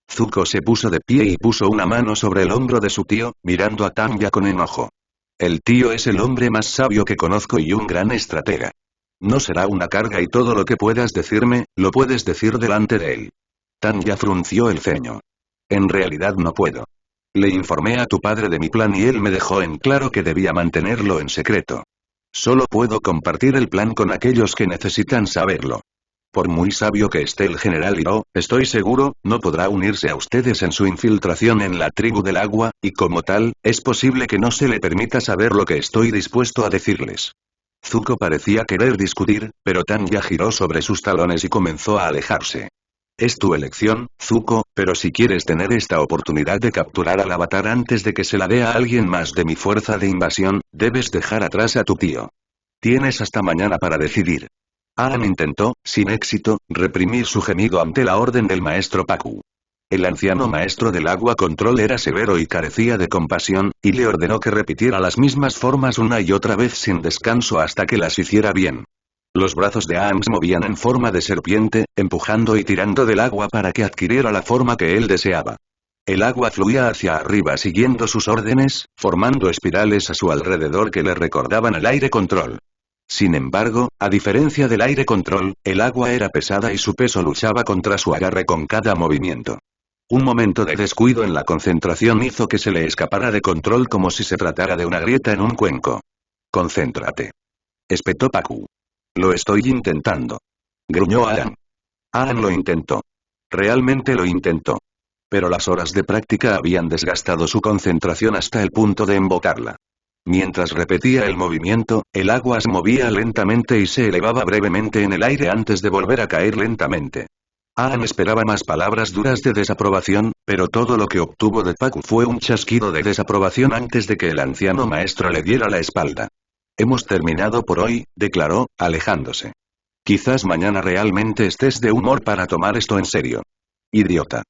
Zuko se puso de pie y puso una mano sobre el hombro de su tío, mirando a Tanya con enojo. El tío es el hombre más sabio que conozco y un gran estratega. No será una carga y todo lo que puedas decirme, lo puedes decir delante de él. Tanya frunció el ceño. En realidad no puedo. Le informé a tu padre de mi plan y él me dejó en claro que debía mantenerlo en secreto. Solo puedo compartir el plan con aquellos que necesitan saberlo. Por muy sabio que esté el general Iro, estoy seguro, no podrá unirse a ustedes en su infiltración en la tribu del agua, y como tal, es posible que no se le permita saber lo que estoy dispuesto a decirles. Zuko parecía querer discutir, pero Tanya giró sobre sus talones y comenzó a alejarse. Es tu elección, Zuko, pero si quieres tener esta oportunidad de capturar al avatar antes de que se la dé a alguien más de mi fuerza de invasión, debes dejar atrás a tu tío. Tienes hasta mañana para decidir. Aang intentó, sin éxito, reprimir su gemido ante la orden del maestro Pakku. El anciano maestro del agua control era severo y carecía de compasión, y le ordenó que repitiera las mismas formas una y otra vez sin descanso hasta que las hiciera bien. Los brazos de Aang se movían en forma de serpiente, empujando y tirando del agua para que adquiriera la forma que él deseaba. El agua fluía hacia arriba siguiendo sus órdenes, formando espirales a su alrededor que le recordaban el aire control. Sin embargo, a diferencia del aire control, el agua era pesada y su peso luchaba contra su agarre con cada movimiento. Un momento de descuido en la concentración hizo que se le escapara de control como si se tratara de una grieta en un cuenco. Concéntrate. Espetó Pakku. Lo estoy intentando. Gruñó Aang. Aang lo intentó. Realmente lo intentó. Pero las horas de práctica habían desgastado su concentración hasta el punto de embotarla. Mientras repetía el movimiento, el agua se movía lentamente y se elevaba brevemente en el aire antes de volver a caer lentamente. Aang esperaba más palabras duras de desaprobación, pero todo lo que obtuvo de Pakku fue un chasquido de desaprobación antes de que el anciano maestro le diera la espalda. Hemos terminado por hoy, declaró, alejándose. Quizás mañana realmente estés de humor para tomar esto en serio. Idiota.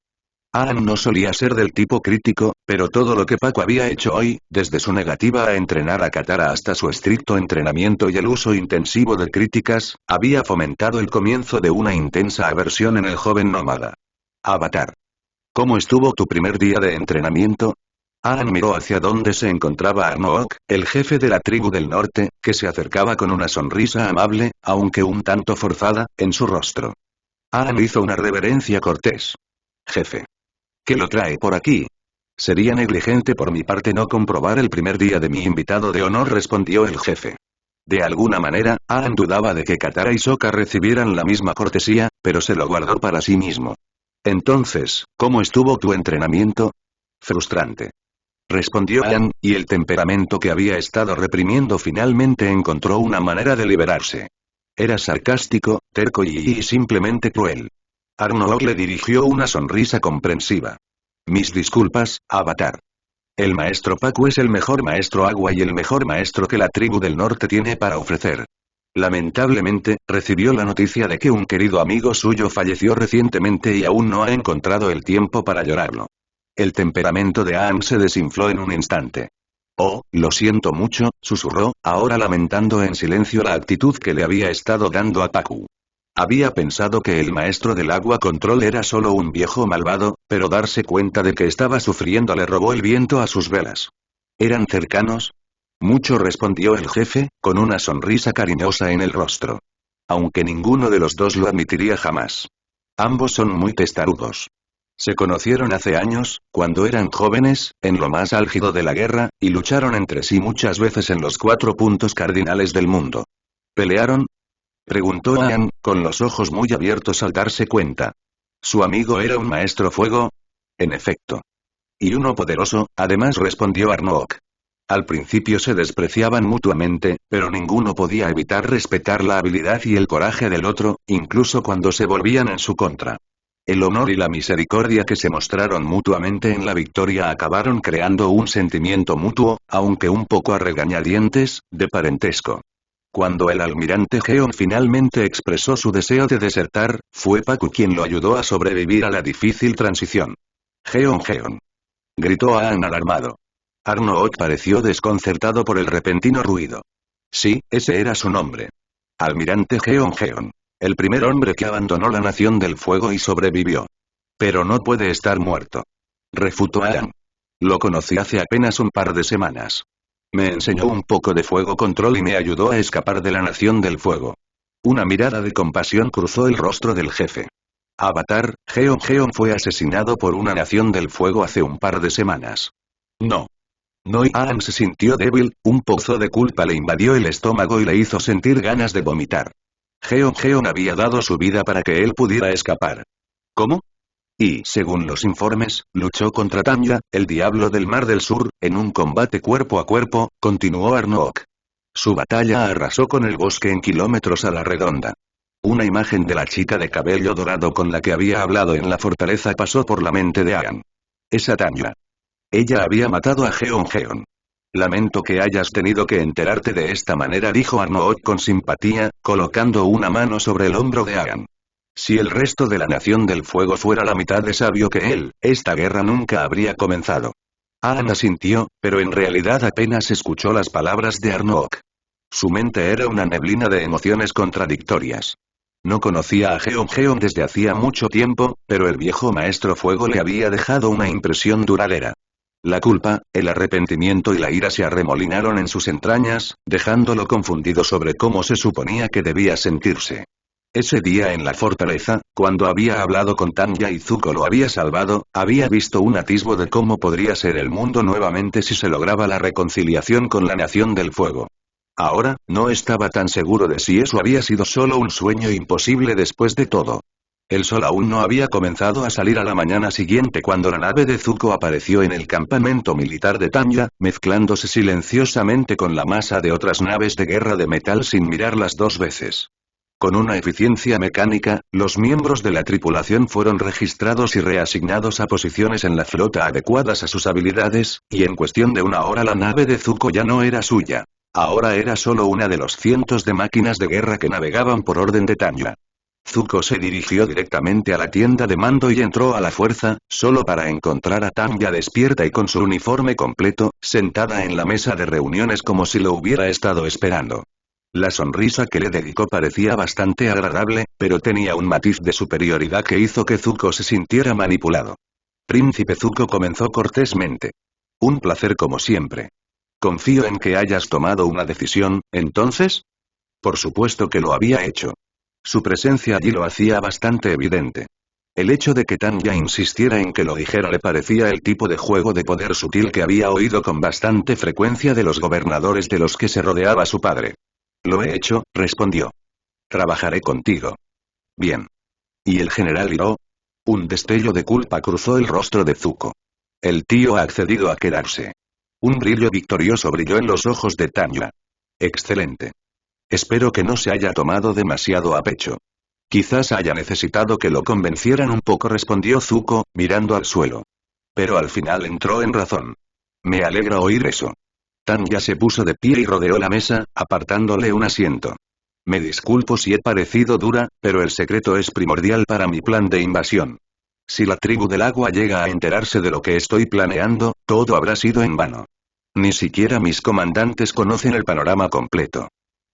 Aang no solía ser del tipo crítico, pero todo lo que Pakku había hecho hoy, desde su negativa a entrenar a Katara hasta su estricto entrenamiento y el uso intensivo de críticas, había fomentado el comienzo de una intensa aversión en el joven nómada. Avatar. ¿Cómo estuvo tu primer día de entrenamiento? Aang miró hacia donde se encontraba Arnook, el jefe de la tribu del norte, que se acercaba con una sonrisa amable, aunque un tanto forzada, en su rostro. Aang hizo una reverencia cortés. Jefe. ¿Qué lo trae por aquí? Sería negligente por mi parte no comprobar el primer día de mi invitado de honor, respondió el jefe. De alguna manera, Aang dudaba de que Katara y Sokka recibieran la misma cortesía, pero se lo guardó para sí mismo. Entonces, ¿cómo estuvo tu entrenamiento? Frustrante. Respondió Aang, y el temperamento que había estado reprimiendo finalmente encontró una manera de liberarse. Era sarcástico, terco y simplemente cruel. Arnook le dirigió una sonrisa comprensiva. Mis disculpas, Avatar. El maestro Pakku es el mejor maestro agua y el mejor maestro que la tribu del norte tiene para ofrecer. Lamentablemente, recibió la noticia de que un querido amigo suyo falleció recientemente y aún no ha encontrado el tiempo para llorarlo. El temperamento de Aang se desinfló en un instante. Oh, lo siento mucho, susurró, ahora lamentando en silencio la actitud que le había estado dando a Pakku. Había pensado que el maestro del agua control era solo un viejo malvado, pero darse cuenta de que estaba sufriendo le robó el viento a sus velas. ¿Eran cercanos? Mucho, respondió el jefe, con una sonrisa cariñosa en el rostro. Aunque ninguno de los dos lo admitiría jamás. Ambos son muy testarudos. Se conocieron hace años, cuando eran jóvenes, en lo más álgido de la guerra, y lucharon entre sí muchas veces en los 4 puntos cardinales del mundo. ¿Pelearon? Preguntó Aang, con los ojos muy abiertos al darse cuenta. ¿Su amigo era un maestro fuego? En efecto. Y uno poderoso, además, respondió Arnook. Al principio se despreciaban mutuamente, pero ninguno podía evitar respetar la habilidad y el coraje del otro, incluso cuando se volvían en su contra. El honor y la misericordia que se mostraron mutuamente en la victoria acabaron creando un sentimiento mutuo, aunque un poco a regañadientes, de parentesco. Cuando el almirante Geon finalmente expresó su deseo de desertar, fue Pakku quien lo ayudó a sobrevivir a la difícil transición. Geon. Gritó Aang alarmado. Arnook pareció desconcertado por el repentino ruido. Sí, ese era su nombre. Almirante Geon. El primer hombre que abandonó la Nación del Fuego y sobrevivió. Pero no puede estar muerto. Refutó Aang. Lo conocí hace apenas un par de semanas. Me enseñó un poco de fuego control y me ayudó a escapar de la Nación del Fuego. Una mirada de compasión cruzó el rostro del jefe. Avatar, Geon fue asesinado por una Nación del Fuego hace un par de semanas. No. No, y Aang se sintió débil, un pozo de culpa le invadió el estómago y le hizo sentir ganas de vomitar. Geon había dado su vida para que él pudiera escapar. ¿Cómo? Y, según los informes, luchó contra Tanya, el diablo del Mar del Sur, en un combate cuerpo a cuerpo, continuó Arnook. Su batalla arrasó con el bosque en kilómetros a la redonda. Una imagen de la chica de cabello dorado con la que había hablado en la fortaleza pasó por la mente de Aang. Esa Tanya. Ella había matado a Geon. Lamento que hayas tenido que enterarte de esta manera, dijo Arnook con simpatía, colocando una mano sobre el hombro de Aang. Si el resto de la Nación del Fuego fuera la mitad de sabio que él, esta guerra nunca habría comenzado. Aang asintió, pero en realidad apenas escuchó las palabras de Arnook. Su mente era una neblina de emociones contradictorias. No conocía a Geon desde hacía mucho tiempo, pero el viejo maestro fuego le había dejado una impresión duradera. La culpa, el arrepentimiento y la ira se arremolinaron en sus entrañas, dejándolo confundido sobre cómo se suponía que debía sentirse. Ese día en la fortaleza, cuando había hablado con Tanya y Zuko lo había salvado, había visto un atisbo de cómo podría ser el mundo nuevamente si se lograba la reconciliación con la Nación del Fuego. Ahora, no estaba tan seguro de si eso había sido solo un sueño imposible después de todo. El sol aún no había comenzado a salir a la mañana siguiente cuando la nave de Zuko apareció en el campamento militar de Tanya, mezclándose silenciosamente con la masa de otras naves de guerra de metal sin mirarlas dos veces. Con una eficiencia mecánica, los miembros de la tripulación fueron registrados y reasignados a posiciones en la flota adecuadas a sus habilidades, y en cuestión de una hora la nave de Zuko ya no era suya. Ahora era solo una de los cientos de máquinas de guerra que navegaban por orden de Tanya. Zuko se dirigió directamente a la tienda de mando y entró a la fuerza, solo para encontrar a Tanya despierta y con su uniforme completo, sentada en la mesa de reuniones como si lo hubiera estado esperando. La sonrisa que le dedicó parecía bastante agradable, pero tenía un matiz de superioridad que hizo que Zuko se sintiera manipulado. Príncipe Zuko comenzó cortésmente. Un placer como siempre. Confío en que hayas tomado una decisión, ¿entonces? Por supuesto que lo había hecho. Su presencia allí lo hacía bastante evidente. El hecho de que Tanya insistiera en que lo dijera le parecía el tipo de juego de poder sutil que había oído con bastante frecuencia de los gobernadores de los que se rodeaba su padre. Lo he hecho, respondió. Trabajaré contigo. Bien. ¿Y el general Hiro? Un destello de culpa cruzó el rostro de Zuko. El tío ha accedido a quedarse. Un brillo victorioso brilló en los ojos de Tanya. Excelente. Espero que no se haya tomado demasiado a pecho. Quizás haya necesitado que lo convencieran un poco, respondió Zuko, mirando al suelo. Pero al final entró en razón. Me alegra oír eso. Tanya se puso de pie y rodeó la mesa, apartándole un asiento. Me disculpo si he parecido dura, pero el secreto es primordial para mi plan de invasión. Si la tribu del agua llega a enterarse de lo que estoy planeando, todo habrá sido en vano. Ni siquiera mis comandantes conocen el panorama completo.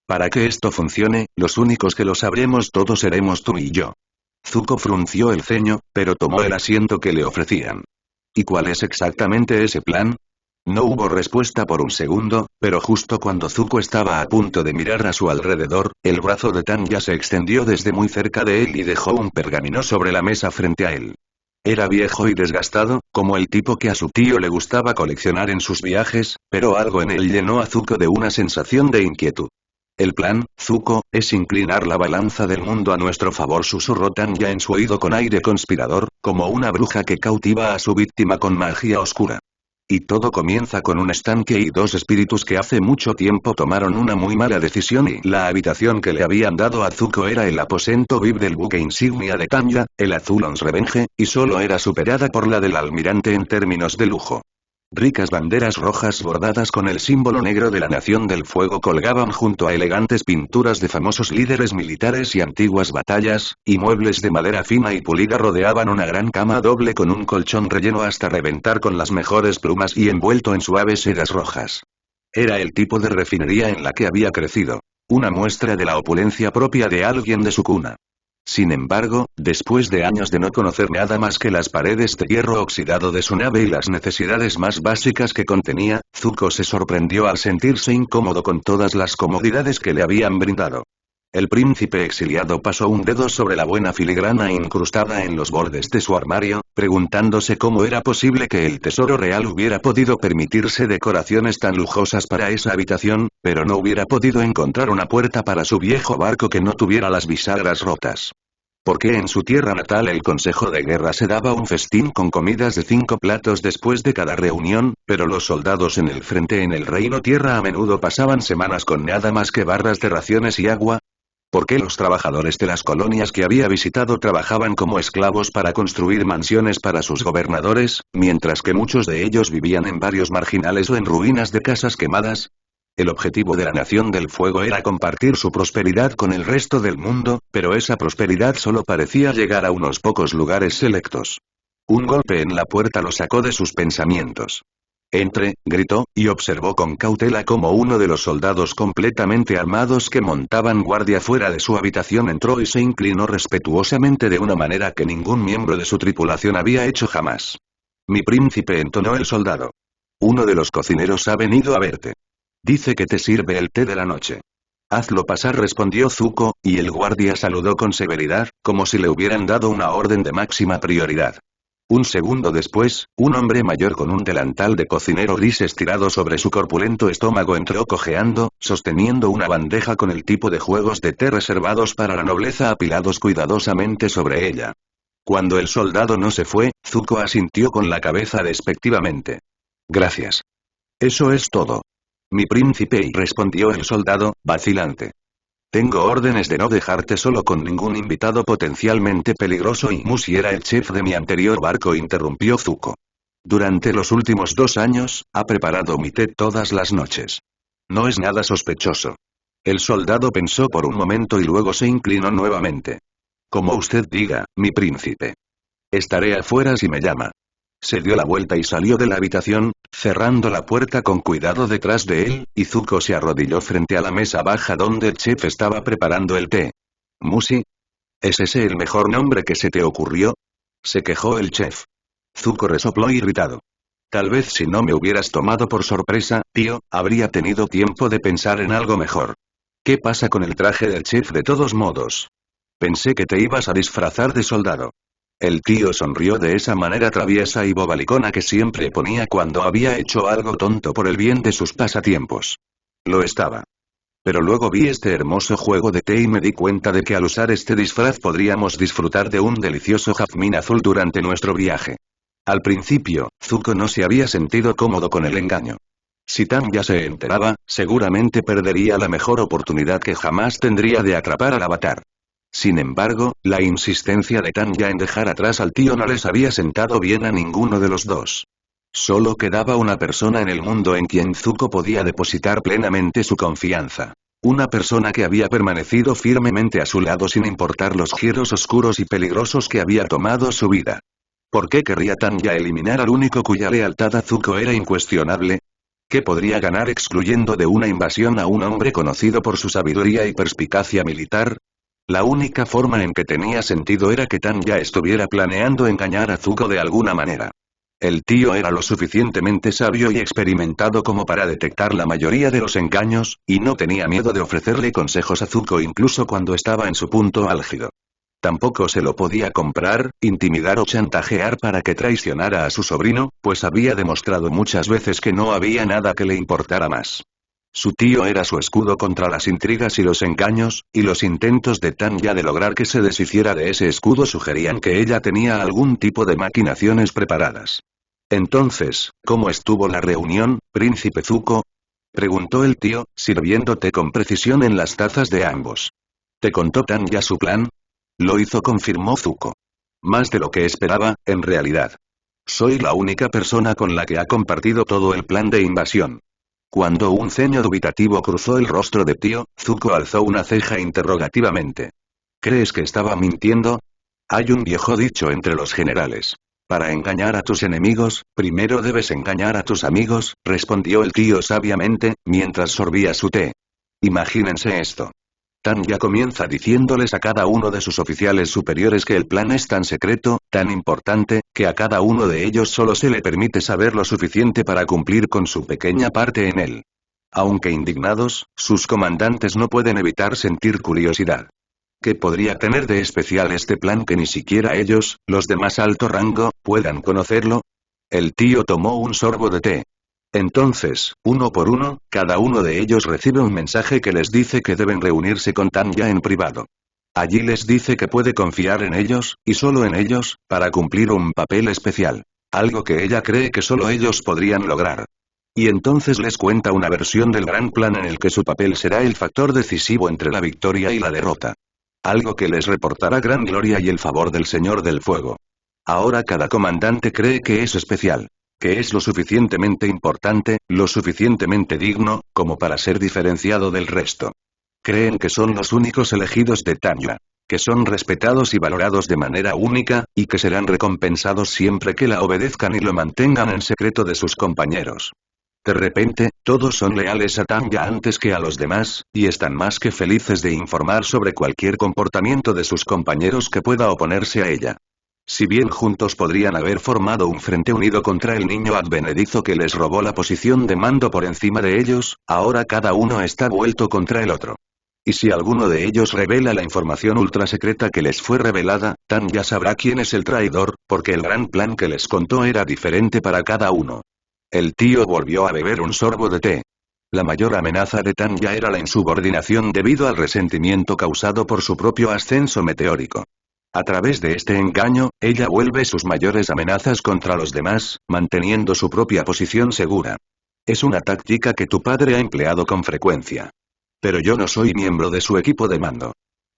Para que esto funcione, los únicos que lo sabremos todos seremos tú y yo. Zuko frunció el ceño, pero tomó el asiento que le ofrecían. ¿Y cuál es exactamente ese plan? No hubo respuesta por un segundo, pero justo cuando Zuko estaba a punto de mirar a su alrededor, el brazo de Tanya se extendió desde muy cerca de él y dejó un pergamino sobre la mesa frente a él. Era viejo y desgastado, como el tipo que a su tío le gustaba coleccionar en sus viajes, pero algo en él llenó a Zuko de una sensación de inquietud. El plan, Zuko, es inclinar la balanza del mundo a nuestro favor, susurró Tanya en su oído con aire conspirador, como una bruja que cautiva a su víctima con magia oscura. Y todo comienza con un estanque y dos espíritus que hace mucho tiempo tomaron una muy mala decisión y la habitación que le habían dado a Zuko era el aposento VIP del buque insignia de Tanya, el Azulon's Revenge, y solo era superada por la del almirante en términos de lujo. Ricas banderas rojas bordadas con el símbolo negro de la Nación del Fuego colgaban junto a elegantes pinturas de famosos líderes militares y antiguas batallas, y muebles de madera fina y pulida rodeaban una gran cama doble con un colchón relleno hasta reventar con las mejores plumas y envuelto en suaves sedas rojas. Era el tipo de refinería en la que había crecido. Una muestra de la opulencia propia de alguien de su cuna. Sin embargo, después de años de no conocer nada más que las paredes de hierro oxidado de su nave y las necesidades más básicas que contenía, Zuko se sorprendió al sentirse incómodo con todas las comodidades que le habían brindado. El príncipe exiliado pasó un dedo sobre la buena filigrana incrustada en los bordes de su armario, preguntándose cómo era posible que el tesoro real hubiera podido permitirse decoraciones tan lujosas para esa habitación, pero no hubiera podido encontrar una puerta para su viejo barco que no tuviera las bisagras rotas. Porque en su tierra natal el Consejo de Guerra se daba un festín con comidas de 5 platos después de cada reunión, pero los soldados en el frente en el Reino Tierra a menudo pasaban semanas con nada más que barras de raciones y agua. ¿Por qué los trabajadores de las colonias que había visitado trabajaban como esclavos para construir mansiones para sus gobernadores, mientras que muchos de ellos vivían en barrios marginales o en ruinas de casas quemadas? El objetivo de la Nación del Fuego era compartir su prosperidad con el resto del mundo, pero esa prosperidad solo parecía llegar a unos pocos lugares selectos. Un golpe en la puerta lo sacó de sus pensamientos. Entre, gritó, y observó con cautela cómo uno de los soldados completamente armados que montaban guardia fuera de su habitación entró y se inclinó respetuosamente de una manera que ningún miembro de su tripulación había hecho jamás. Mi príncipe, entonó el soldado. Uno de los cocineros ha venido a verte. Dice que te sirve el té de la noche. Hazlo pasar, respondió Zuko, y el guardia saludó con severidad, como si le hubieran dado una orden de máxima prioridad. Un segundo después, un hombre mayor con un delantal de cocinero gris estirado sobre su corpulento estómago entró cojeando, sosteniendo una bandeja con el tipo de juegos de té reservados para la nobleza apilados cuidadosamente sobre ella. Cuando el soldado no se fue, Zuko asintió con la cabeza despectivamente. Gracias. Eso es todo. Mi príncipe, respondió el soldado, vacilante. Tengo órdenes de no dejarte solo con ningún invitado potencialmente peligroso y Musi era el chef de mi anterior barco, interrumpió Zuko. Durante los últimos 2 años, ha preparado mi té todas las noches. No es nada sospechoso. El soldado pensó por un momento y luego se inclinó nuevamente. Como usted diga, mi príncipe. Estaré afuera si me llama. Se dio la vuelta y salió de la habitación, cerrando la puerta con cuidado detrás de él, y Zuko se arrodilló frente a la mesa baja donde el chef estaba preparando el té. ¿Musi? ¿Es ese el mejor nombre que se te ocurrió? Se quejó el chef. Zuko resopló irritado. Tal vez si no me hubieras tomado por sorpresa, tío, habría tenido tiempo de pensar en algo mejor. ¿Qué pasa con el traje del chef de todos modos? Pensé que te ibas a disfrazar de soldado. El tío sonrió de esa manera traviesa y bobalicona que siempre ponía cuando había hecho algo tonto por el bien de sus pasatiempos. Lo estaba. Pero luego vi este hermoso juego de té y me di cuenta de que al usar este disfraz podríamos disfrutar de un delicioso jazmín azul durante nuestro viaje. Al principio, Zuko no se había sentido cómodo con el engaño. Si Tanya se enteraba, seguramente perdería la mejor oportunidad que jamás tendría de atrapar al avatar. Sin embargo, la insistencia de Tanya en dejar atrás al tío no les había sentado bien a ninguno de los dos. Solo quedaba una persona en el mundo en quien Zuko podía depositar plenamente su confianza. Una persona que había permanecido firmemente a su lado sin importar los giros oscuros y peligrosos que había tomado su vida. ¿Por qué querría Tanya eliminar al único cuya lealtad a Zuko era incuestionable? ¿Qué podría ganar excluyendo de una invasión a un hombre conocido por su sabiduría y perspicacia militar? La única forma en que tenía sentido era que Tanya estuviera planeando engañar a Zuko de alguna manera. El tío era lo suficientemente sabio y experimentado como para detectar la mayoría de los engaños, y no tenía miedo de ofrecerle consejos a Zuko incluso cuando estaba en su punto álgido. Tampoco se lo podía comprar, intimidar o chantajear para que traicionara a su sobrino, pues había demostrado muchas veces que no había nada que le importara más. Su tío era su escudo contra las intrigas y los engaños, y los intentos de Tanya de lograr que se deshiciera de ese escudo sugerían que ella tenía algún tipo de maquinaciones preparadas. Entonces, ¿cómo estuvo la reunión, príncipe Zuko? Preguntó el tío, sirviéndote con precisión en las tazas de ambos. ¿Te contó Tanya su plan? Lo hizo, confirmó Zuko. Más de lo que esperaba, en realidad. Soy la única persona con la que ha compartido todo el plan de invasión. Cuando un ceño dubitativo cruzó el rostro de tío, Zuko alzó una ceja interrogativamente. ¿Crees que estaba mintiendo? Hay un viejo dicho entre los generales. Para engañar a tus enemigos, primero debes engañar a tus amigos, respondió el tío sabiamente, mientras sorbía su té. Imagínense esto. Tanya comienza diciéndoles a cada uno de sus oficiales superiores que el plan es tan secreto, tan importante, que a cada uno de ellos solo se le permite saber lo suficiente para cumplir con su pequeña parte en él. Aunque indignados, sus comandantes no pueden evitar sentir curiosidad. ¿Qué podría tener de especial este plan que ni siquiera ellos, los de más alto rango, puedan conocerlo? El tío tomó un sorbo de té. Entonces, uno por uno, cada uno de ellos recibe un mensaje que les dice que deben reunirse con Tanya en privado. Allí les dice que puede confiar en ellos, y solo en ellos, para cumplir un papel especial. Algo que ella cree que solo ellos podrían lograr. Y entonces les cuenta una versión del gran plan en el que su papel será el factor decisivo entre la victoria y la derrota. Algo que les reportará gran gloria y el favor del Señor del Fuego. Ahora cada comandante cree que es especial. Que es lo suficientemente importante, lo suficientemente digno, como para ser diferenciado del resto. Creen que son los únicos elegidos de Tanya. Que son respetados y valorados de manera única, y que serán recompensados siempre que la obedezcan y lo mantengan en secreto de sus compañeros. De repente, todos son leales a Tanya antes que a los demás, y están más que felices de informar sobre cualquier comportamiento de sus compañeros que pueda oponerse a ella. Si bien juntos podrían haber formado un frente unido contra el niño advenedizo que les robó la posición de mando por encima de ellos, ahora cada uno está vuelto contra el otro. Y si alguno de ellos revela la información ultrasecreta que les fue revelada, Tanya sabrá quién es el traidor, porque el gran plan que les contó era diferente para cada uno. El tío volvió a beber un sorbo de té. La mayor amenaza de Tanya era la insubordinación debido al resentimiento causado por su propio ascenso meteórico. A través de este engaño, ella vuelve sus mayores amenazas contra los demás, manteniendo su propia posición segura. Es una táctica que tu padre ha empleado con frecuencia. Pero yo no soy miembro de su equipo de mando.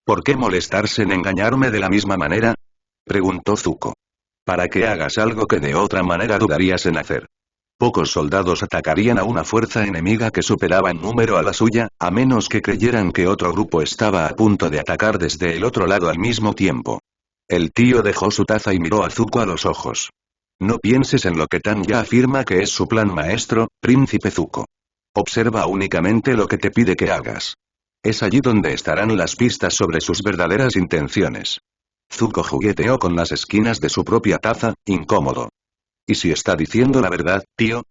¿Por qué molestarse en engañarme de la misma manera? Preguntó Zuko. Para que hagas algo que de otra manera dudarías en hacer. Pocos soldados atacarían a una fuerza enemiga que superaba en número a la suya, a menos que creyeran que otro grupo estaba a punto de atacar desde el otro lado al mismo tiempo. El tío dejó su taza y miró a Zuko a los ojos. No pienses en lo que Tanya afirma que es su plan maestro, príncipe Zuko. Observa únicamente lo que te pide que hagas. Es allí donde estarán las pistas sobre sus verdaderas intenciones. Zuko jugueteó con las esquinas de su propia taza, incómodo. ¿Y si está diciendo la verdad, tío?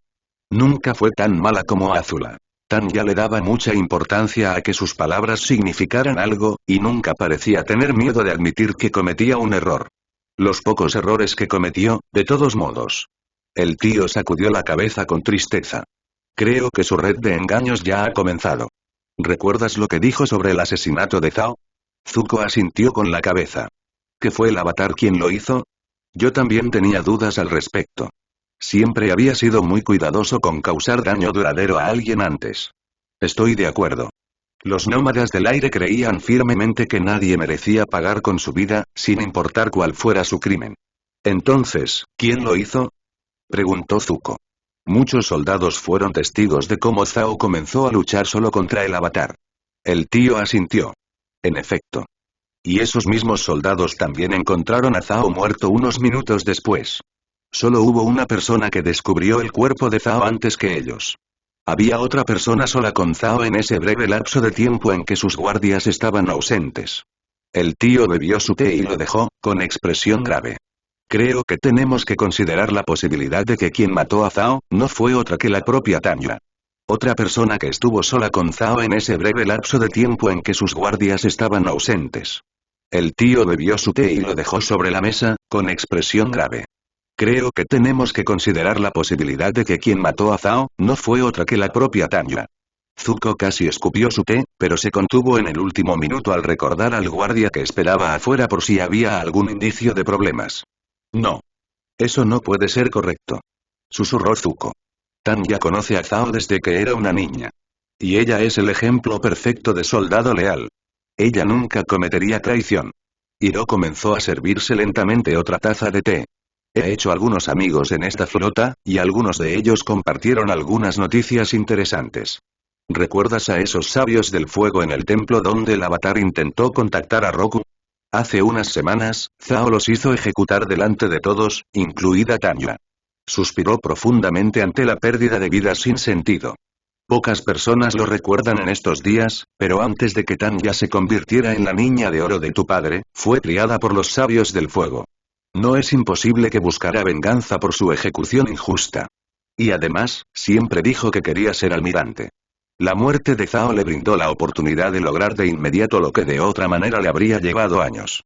Nunca fue tan mala como Azula. Tanya le daba mucha importancia a que sus palabras significaran algo, y nunca parecía tener miedo de admitir que cometía un error. Los pocos errores que cometió, de todos modos. El tío sacudió la cabeza con tristeza. Creo que su red de engaños ya ha comenzado. ¿Recuerdas lo que dijo sobre el asesinato de Zhao? Zuko asintió con la cabeza. ¿Que fue el avatar quien lo hizo? Yo también tenía dudas al respecto. Siempre había sido muy cuidadoso con causar daño duradero a alguien antes. Estoy de acuerdo. Los nómadas del aire creían firmemente que nadie merecía pagar con su vida, sin importar cuál fuera su crimen. Entonces, ¿quién lo hizo? Preguntó Zuko. Muchos soldados fueron testigos de cómo Zhao comenzó a luchar solo contra el avatar. El tío asintió. En efecto. Y esos mismos soldados también encontraron a Zhao muerto unos minutos después. Solo hubo una persona que descubrió el cuerpo de Zhao antes que ellos. Había otra persona sola con Zhao en ese breve lapso de tiempo en que sus guardias estaban ausentes. El tío bebió su té y lo dejó, con expresión grave. Creo que tenemos que considerar la posibilidad de que quien mató a Zhao, no fue otra que la propia Tanya. Otra persona que estuvo sola con Zhao en ese breve lapso de tiempo en que sus guardias estaban ausentes. El tío bebió su té y lo dejó sobre la mesa, con expresión grave. Creo que tenemos que considerar la posibilidad de que quien mató a Zhao, no fue otra que la propia Tanya. Zuko casi escupió su té, pero se contuvo en el último minuto al recordar al guardia que esperaba afuera por si había algún indicio de problemas. No. Eso no puede ser correcto. Susurró Zuko. Tanya conoce a Zhao desde que era una niña. Y ella es el ejemplo perfecto de soldado leal. Ella nunca cometería traición. Hiro comenzó a servirse lentamente otra taza de té. He hecho algunos amigos en esta flota, y algunos de ellos compartieron algunas noticias interesantes. ¿Recuerdas a esos sabios del fuego en el templo donde el avatar intentó contactar a Roku? Hace unas semanas, Zhao los hizo ejecutar delante de todos, incluida Tanya. Suspiró profundamente ante la pérdida de vidas sin sentido. Pocas personas lo recuerdan en estos días, Pero antes de que Tanya se convirtiera en la niña de oro de tu padre, fue criada por los sabios del fuego. No es imposible que buscara venganza por su ejecución injusta. Y además, siempre dijo que quería ser almirante. La muerte de Zhao le brindó la oportunidad de lograr de inmediato lo que de otra manera le habría llevado años.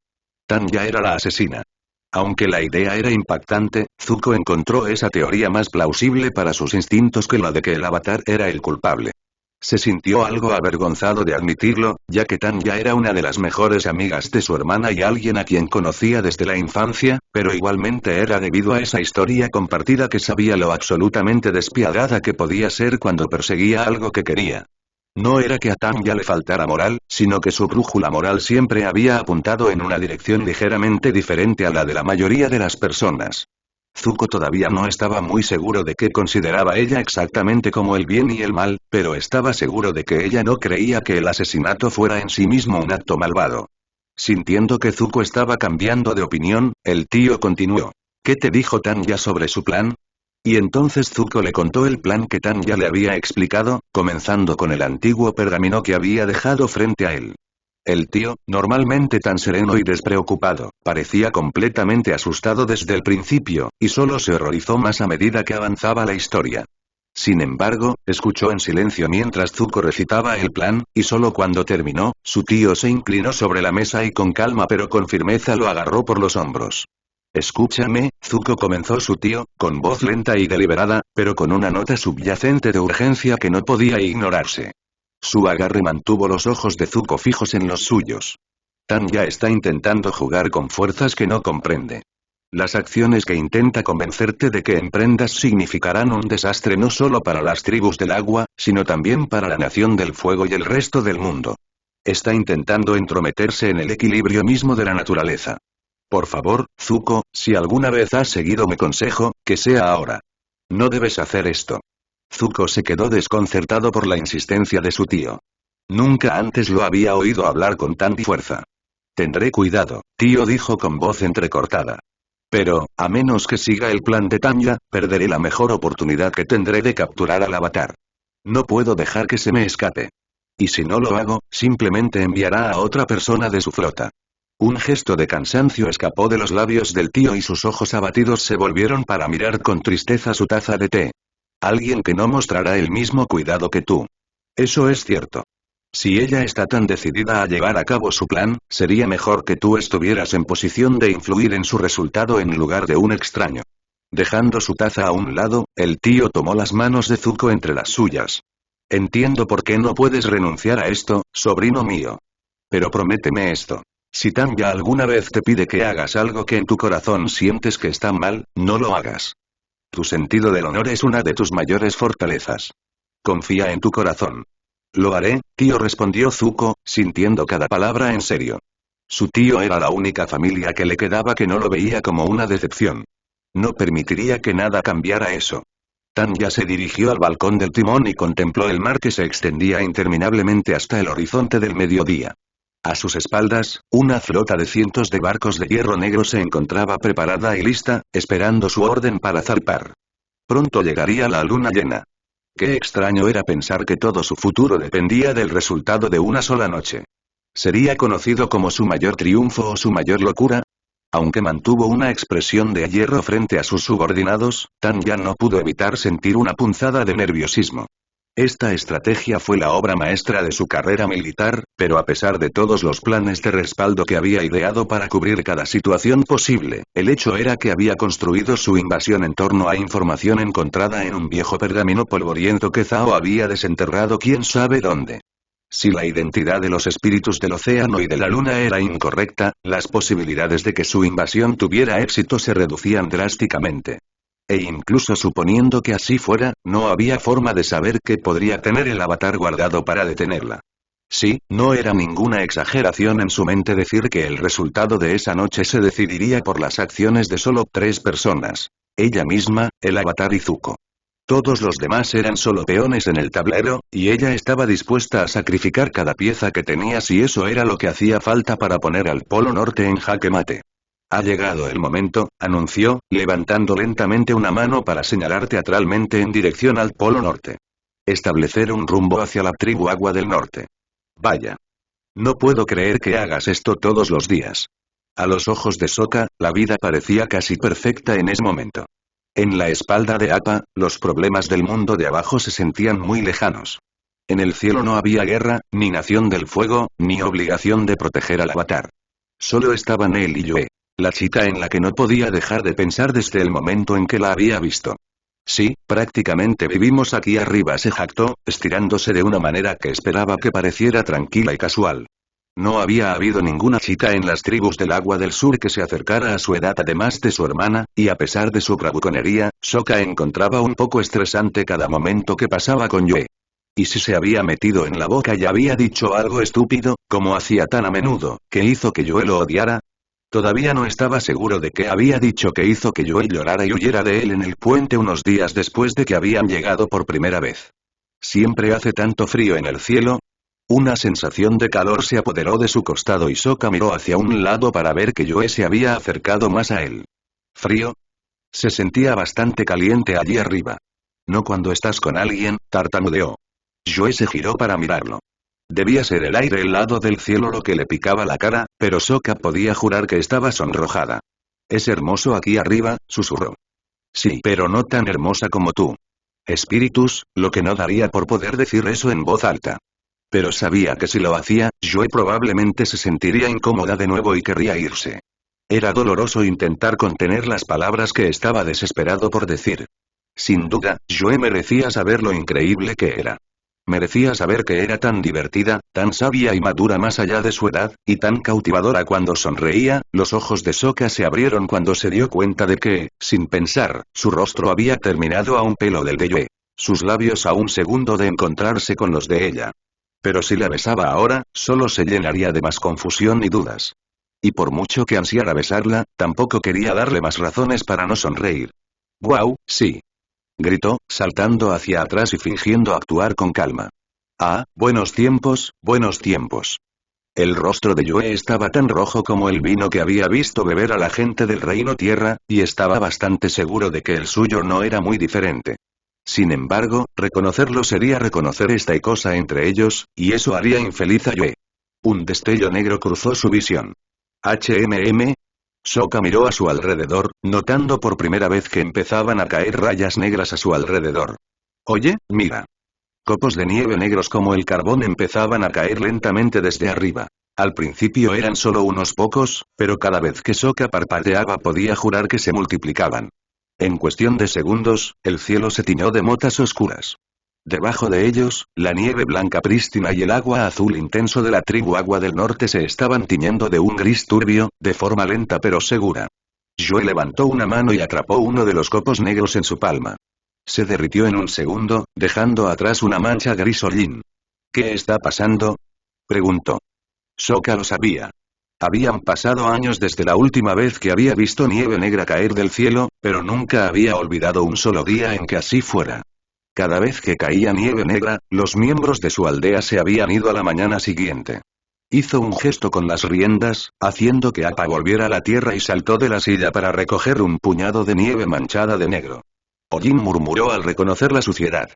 Tanya era la asesina. Aunque la idea era impactante, Zuko encontró esa teoría más plausible para sus instintos que la de que el avatar era el culpable. Se sintió algo avergonzado de admitirlo, ya que Tanya era una de las mejores amigas de su hermana y alguien a quien conocía desde la infancia, pero igualmente era debido a esa historia compartida que sabía lo absolutamente despiadada que podía ser cuando perseguía algo que quería. No era que a Tanya le faltara moral, sino que su brújula moral siempre había apuntado en una dirección ligeramente diferente a la de la mayoría de las personas. Zuko todavía no estaba muy seguro de qué consideraba ella exactamente como el bien y el mal, pero estaba seguro de que ella no creía que el asesinato fuera en sí mismo un acto malvado. Sintiendo que Zuko estaba cambiando de opinión, el tío continuó. ¿Qué te dijo Tanya sobre su plan? Y entonces Zuko le contó el plan que Tanya le había explicado, comenzando con el antiguo pergamino que había dejado frente a él. El tío, normalmente tan sereno y despreocupado, parecía completamente asustado desde el principio, y solo se horrorizó más a medida que avanzaba la historia. Sin embargo, escuchó en silencio mientras Zuko recitaba el plan, y solo cuando terminó, su tío se inclinó sobre la mesa y con calma pero con firmeza lo agarró por los hombros. Escúchame, Zuko, comenzó su tío, con voz lenta y deliberada, pero con una nota subyacente de urgencia que no podía ignorarse. Su agarre mantuvo los ojos de Zuko fijos en los suyos. Tanya está intentando jugar con fuerzas que no comprende. Las acciones que intenta convencerte de que emprendas significarán un desastre no solo para las tribus del agua, sino también para la nación del fuego y el resto del mundo. Está intentando entrometerse en el equilibrio mismo de la naturaleza. Por favor, Zuko, si alguna vez has seguido mi consejo, que sea ahora. No debes hacer esto. Zuko se quedó desconcertado por la insistencia de su tío. Nunca antes lo había oído hablar con tanta fuerza. Tendré cuidado, tío, dijo con voz entrecortada. Pero, a menos que siga el plan de Tanya, perderé la mejor oportunidad que tendré de capturar al avatar. No puedo dejar que se me escape. Y si no lo hago, simplemente enviará a otra persona de su flota. Un gesto de cansancio escapó de los labios del tío y sus ojos abatidos se volvieron para mirar con tristeza su taza de té. Alguien que no mostrará el mismo cuidado que tú. Eso es cierto. Si ella está tan decidida a llevar a cabo su plan, sería mejor que tú estuvieras en posición de influir en su resultado en lugar de un extraño. Dejando su taza a un lado, el tío tomó las manos de Zuko entre las suyas. Entiendo por qué no puedes renunciar a esto, sobrino mío. Pero prométeme esto. Si Tanya alguna vez te pide que hagas algo que en tu corazón sientes que está mal, no lo hagas. Tu sentido del honor es una de tus mayores fortalezas. Confía en tu corazón. Lo haré, tío, respondió Zuko, sintiendo cada palabra en serio. Su tío era la única familia que le quedaba que no lo veía como una decepción. No permitiría que nada cambiara eso. Tanya se dirigió al balcón del timón y contempló el mar que se extendía interminablemente hasta el horizonte del mediodía. A sus espaldas, una flota de cientos de barcos de hierro negro se encontraba preparada y lista, esperando su orden para zarpar. Pronto llegaría la luna llena. Qué extraño era pensar que todo su futuro dependía del resultado de una sola noche. ¿Sería conocido como su mayor triunfo o su mayor locura? Aunque mantuvo una expresión de hierro frente a sus subordinados, Tanya no pudo evitar sentir una punzada de nerviosismo. Esta estrategia fue la obra maestra de su carrera militar, pero a pesar de todos los planes de respaldo que había ideado para cubrir cada situación posible, el hecho era que había construido su invasión en torno a información encontrada en un viejo pergamino polvoriento que Zhao había desenterrado quién sabe dónde. Si la identidad de los espíritus del océano y de la luna era incorrecta, las posibilidades de que su invasión tuviera éxito se reducían drásticamente. E incluso suponiendo que así fuera, no había forma de saber qué podría tener el avatar guardado para detenerla. Sí, no era ninguna exageración en su mente decir que el resultado de esa noche se decidiría por las acciones de solo 3 personas. Ella misma, el avatar y Zuko. Todos los demás eran solo peones en el tablero, y ella estaba dispuesta a sacrificar cada pieza que tenía si eso era lo que hacía falta para poner al Polo Norte en jaque mate. Ha llegado el momento, anunció, levantando lentamente una mano para señalar teatralmente en dirección al Polo Norte. Establecer un rumbo hacia la tribu Agua del Norte. Vaya. No puedo creer que hagas esto todos los días. A los ojos de Sokka, la vida parecía casi perfecta en ese momento. En la espalda de Appa, los problemas del mundo de abajo se sentían muy lejanos. En el cielo no había guerra, ni nación del fuego, ni obligación de proteger al avatar. Solo estaban él y Yue, la chica en la que no podía dejar de pensar desde el momento en que la había visto. Sí, prácticamente vivimos aquí arriba, se jactó, estirándose de una manera que esperaba que pareciera tranquila y casual. No había habido ninguna chica en las tribus del agua del sur que se acercara a su edad además de su hermana, y a pesar de su bravuconería, Sokka encontraba un poco estresante cada momento que pasaba con Yue. ¿Y si se había metido en la boca y había dicho algo estúpido, como hacía tan a menudo, que hizo que Yue lo odiara? Todavía no estaba seguro de qué había dicho que hizo que Yue llorara y huyera de él en el puente unos días después de que habían llegado por primera vez. ¿Siempre hace tanto frío en el cielo? Una sensación de calor se apoderó de su costado y Sokka miró hacia un lado para ver que Yue se había acercado más a él. ¿Frío? Se sentía bastante caliente allí arriba. No cuando estás con alguien, tartamudeó. Yue se giró para mirarlo. Debía ser el aire helado del cielo lo que le picaba la cara, pero Sokka podía jurar que estaba sonrojada. Es hermoso aquí arriba, susurró. Sí, pero no tan hermosa como tú. Espíritus, lo que no daría por poder decir eso en voz alta. Pero sabía que si lo hacía, Yue probablemente se sentiría incómoda de nuevo y querría irse. Era doloroso intentar contener las palabras que estaba desesperado por decir. Sin duda, Yue merecía saber lo increíble que era. Merecía saber que era tan divertida, tan sabia y madura más allá de su edad, y tan cautivadora cuando sonreía. Los ojos de Sokka se abrieron cuando se dio cuenta de que, sin pensar, su rostro había terminado a un pelo del de Yue. Sus labios a un segundo de encontrarse con los de ella. Pero si la besaba ahora, solo se llenaría de más confusión y dudas. Y por mucho que ansiara besarla, tampoco quería darle más razones para no sonreír. «¡Guau, sí!», gritó, saltando hacia atrás y fingiendo actuar con calma. «Ah, buenos tiempos, buenos tiempos». El rostro de Yue estaba tan rojo como el vino que había visto beber a la gente del Reino Tierra, y estaba bastante seguro de que el suyo no era muy diferente. Sin embargo, reconocerlo sería reconocer esta cosa entre ellos, y eso haría infeliz a Yue. Un destello negro cruzó su visión. ¿HMM? Sokka miró a su alrededor, notando por primera vez que empezaban a caer rayas negras a su alrededor. Oye, mira. Copos de nieve negros como el carbón empezaban a caer lentamente desde arriba. Al principio eran solo unos pocos, pero cada vez que Sokka parpadeaba podía jurar que se multiplicaban. En cuestión de segundos, el cielo se tiñó de motas oscuras. Debajo de ellos, la nieve blanca prístina y el agua azul intenso de la tribu Agua del Norte se estaban tiñendo de un gris turbio, de forma lenta pero segura. Yue levantó una mano y atrapó uno de los copos negros en su palma. Se derritió en un segundo, dejando atrás una mancha gris hollín. ¿Qué está pasando?, preguntó. Sokka lo sabía. Habían pasado años desde la última vez que había visto nieve negra caer del cielo, pero nunca había olvidado un solo día en que así fuera. Cada vez que caía nieve negra, los miembros de su aldea se habían ido a la mañana siguiente. Hizo un gesto con las riendas, haciendo que Appa volviera a la tierra y saltó de la silla para recoger un puñado de nieve manchada de negro. Ojin murmuró al reconocer la suciedad.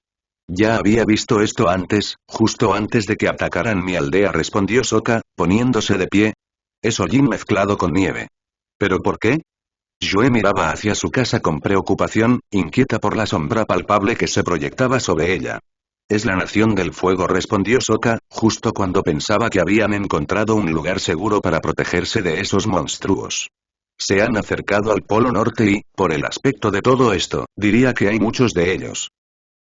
Ya había visto esto antes, justo antes de que atacaran mi aldea, respondió Sokka, poniéndose de pie. Es hollín mezclado con nieve. ¿Pero por qué? Yue miraba hacia su casa con preocupación, inquieta por la sombra palpable que se proyectaba sobre ella. Es la nación del fuego, respondió Sokka, justo cuando pensaba que habían encontrado un lugar seguro para protegerse de esos monstruos. Se han acercado al Polo Norte y, por el aspecto de todo esto, diría que hay muchos de ellos.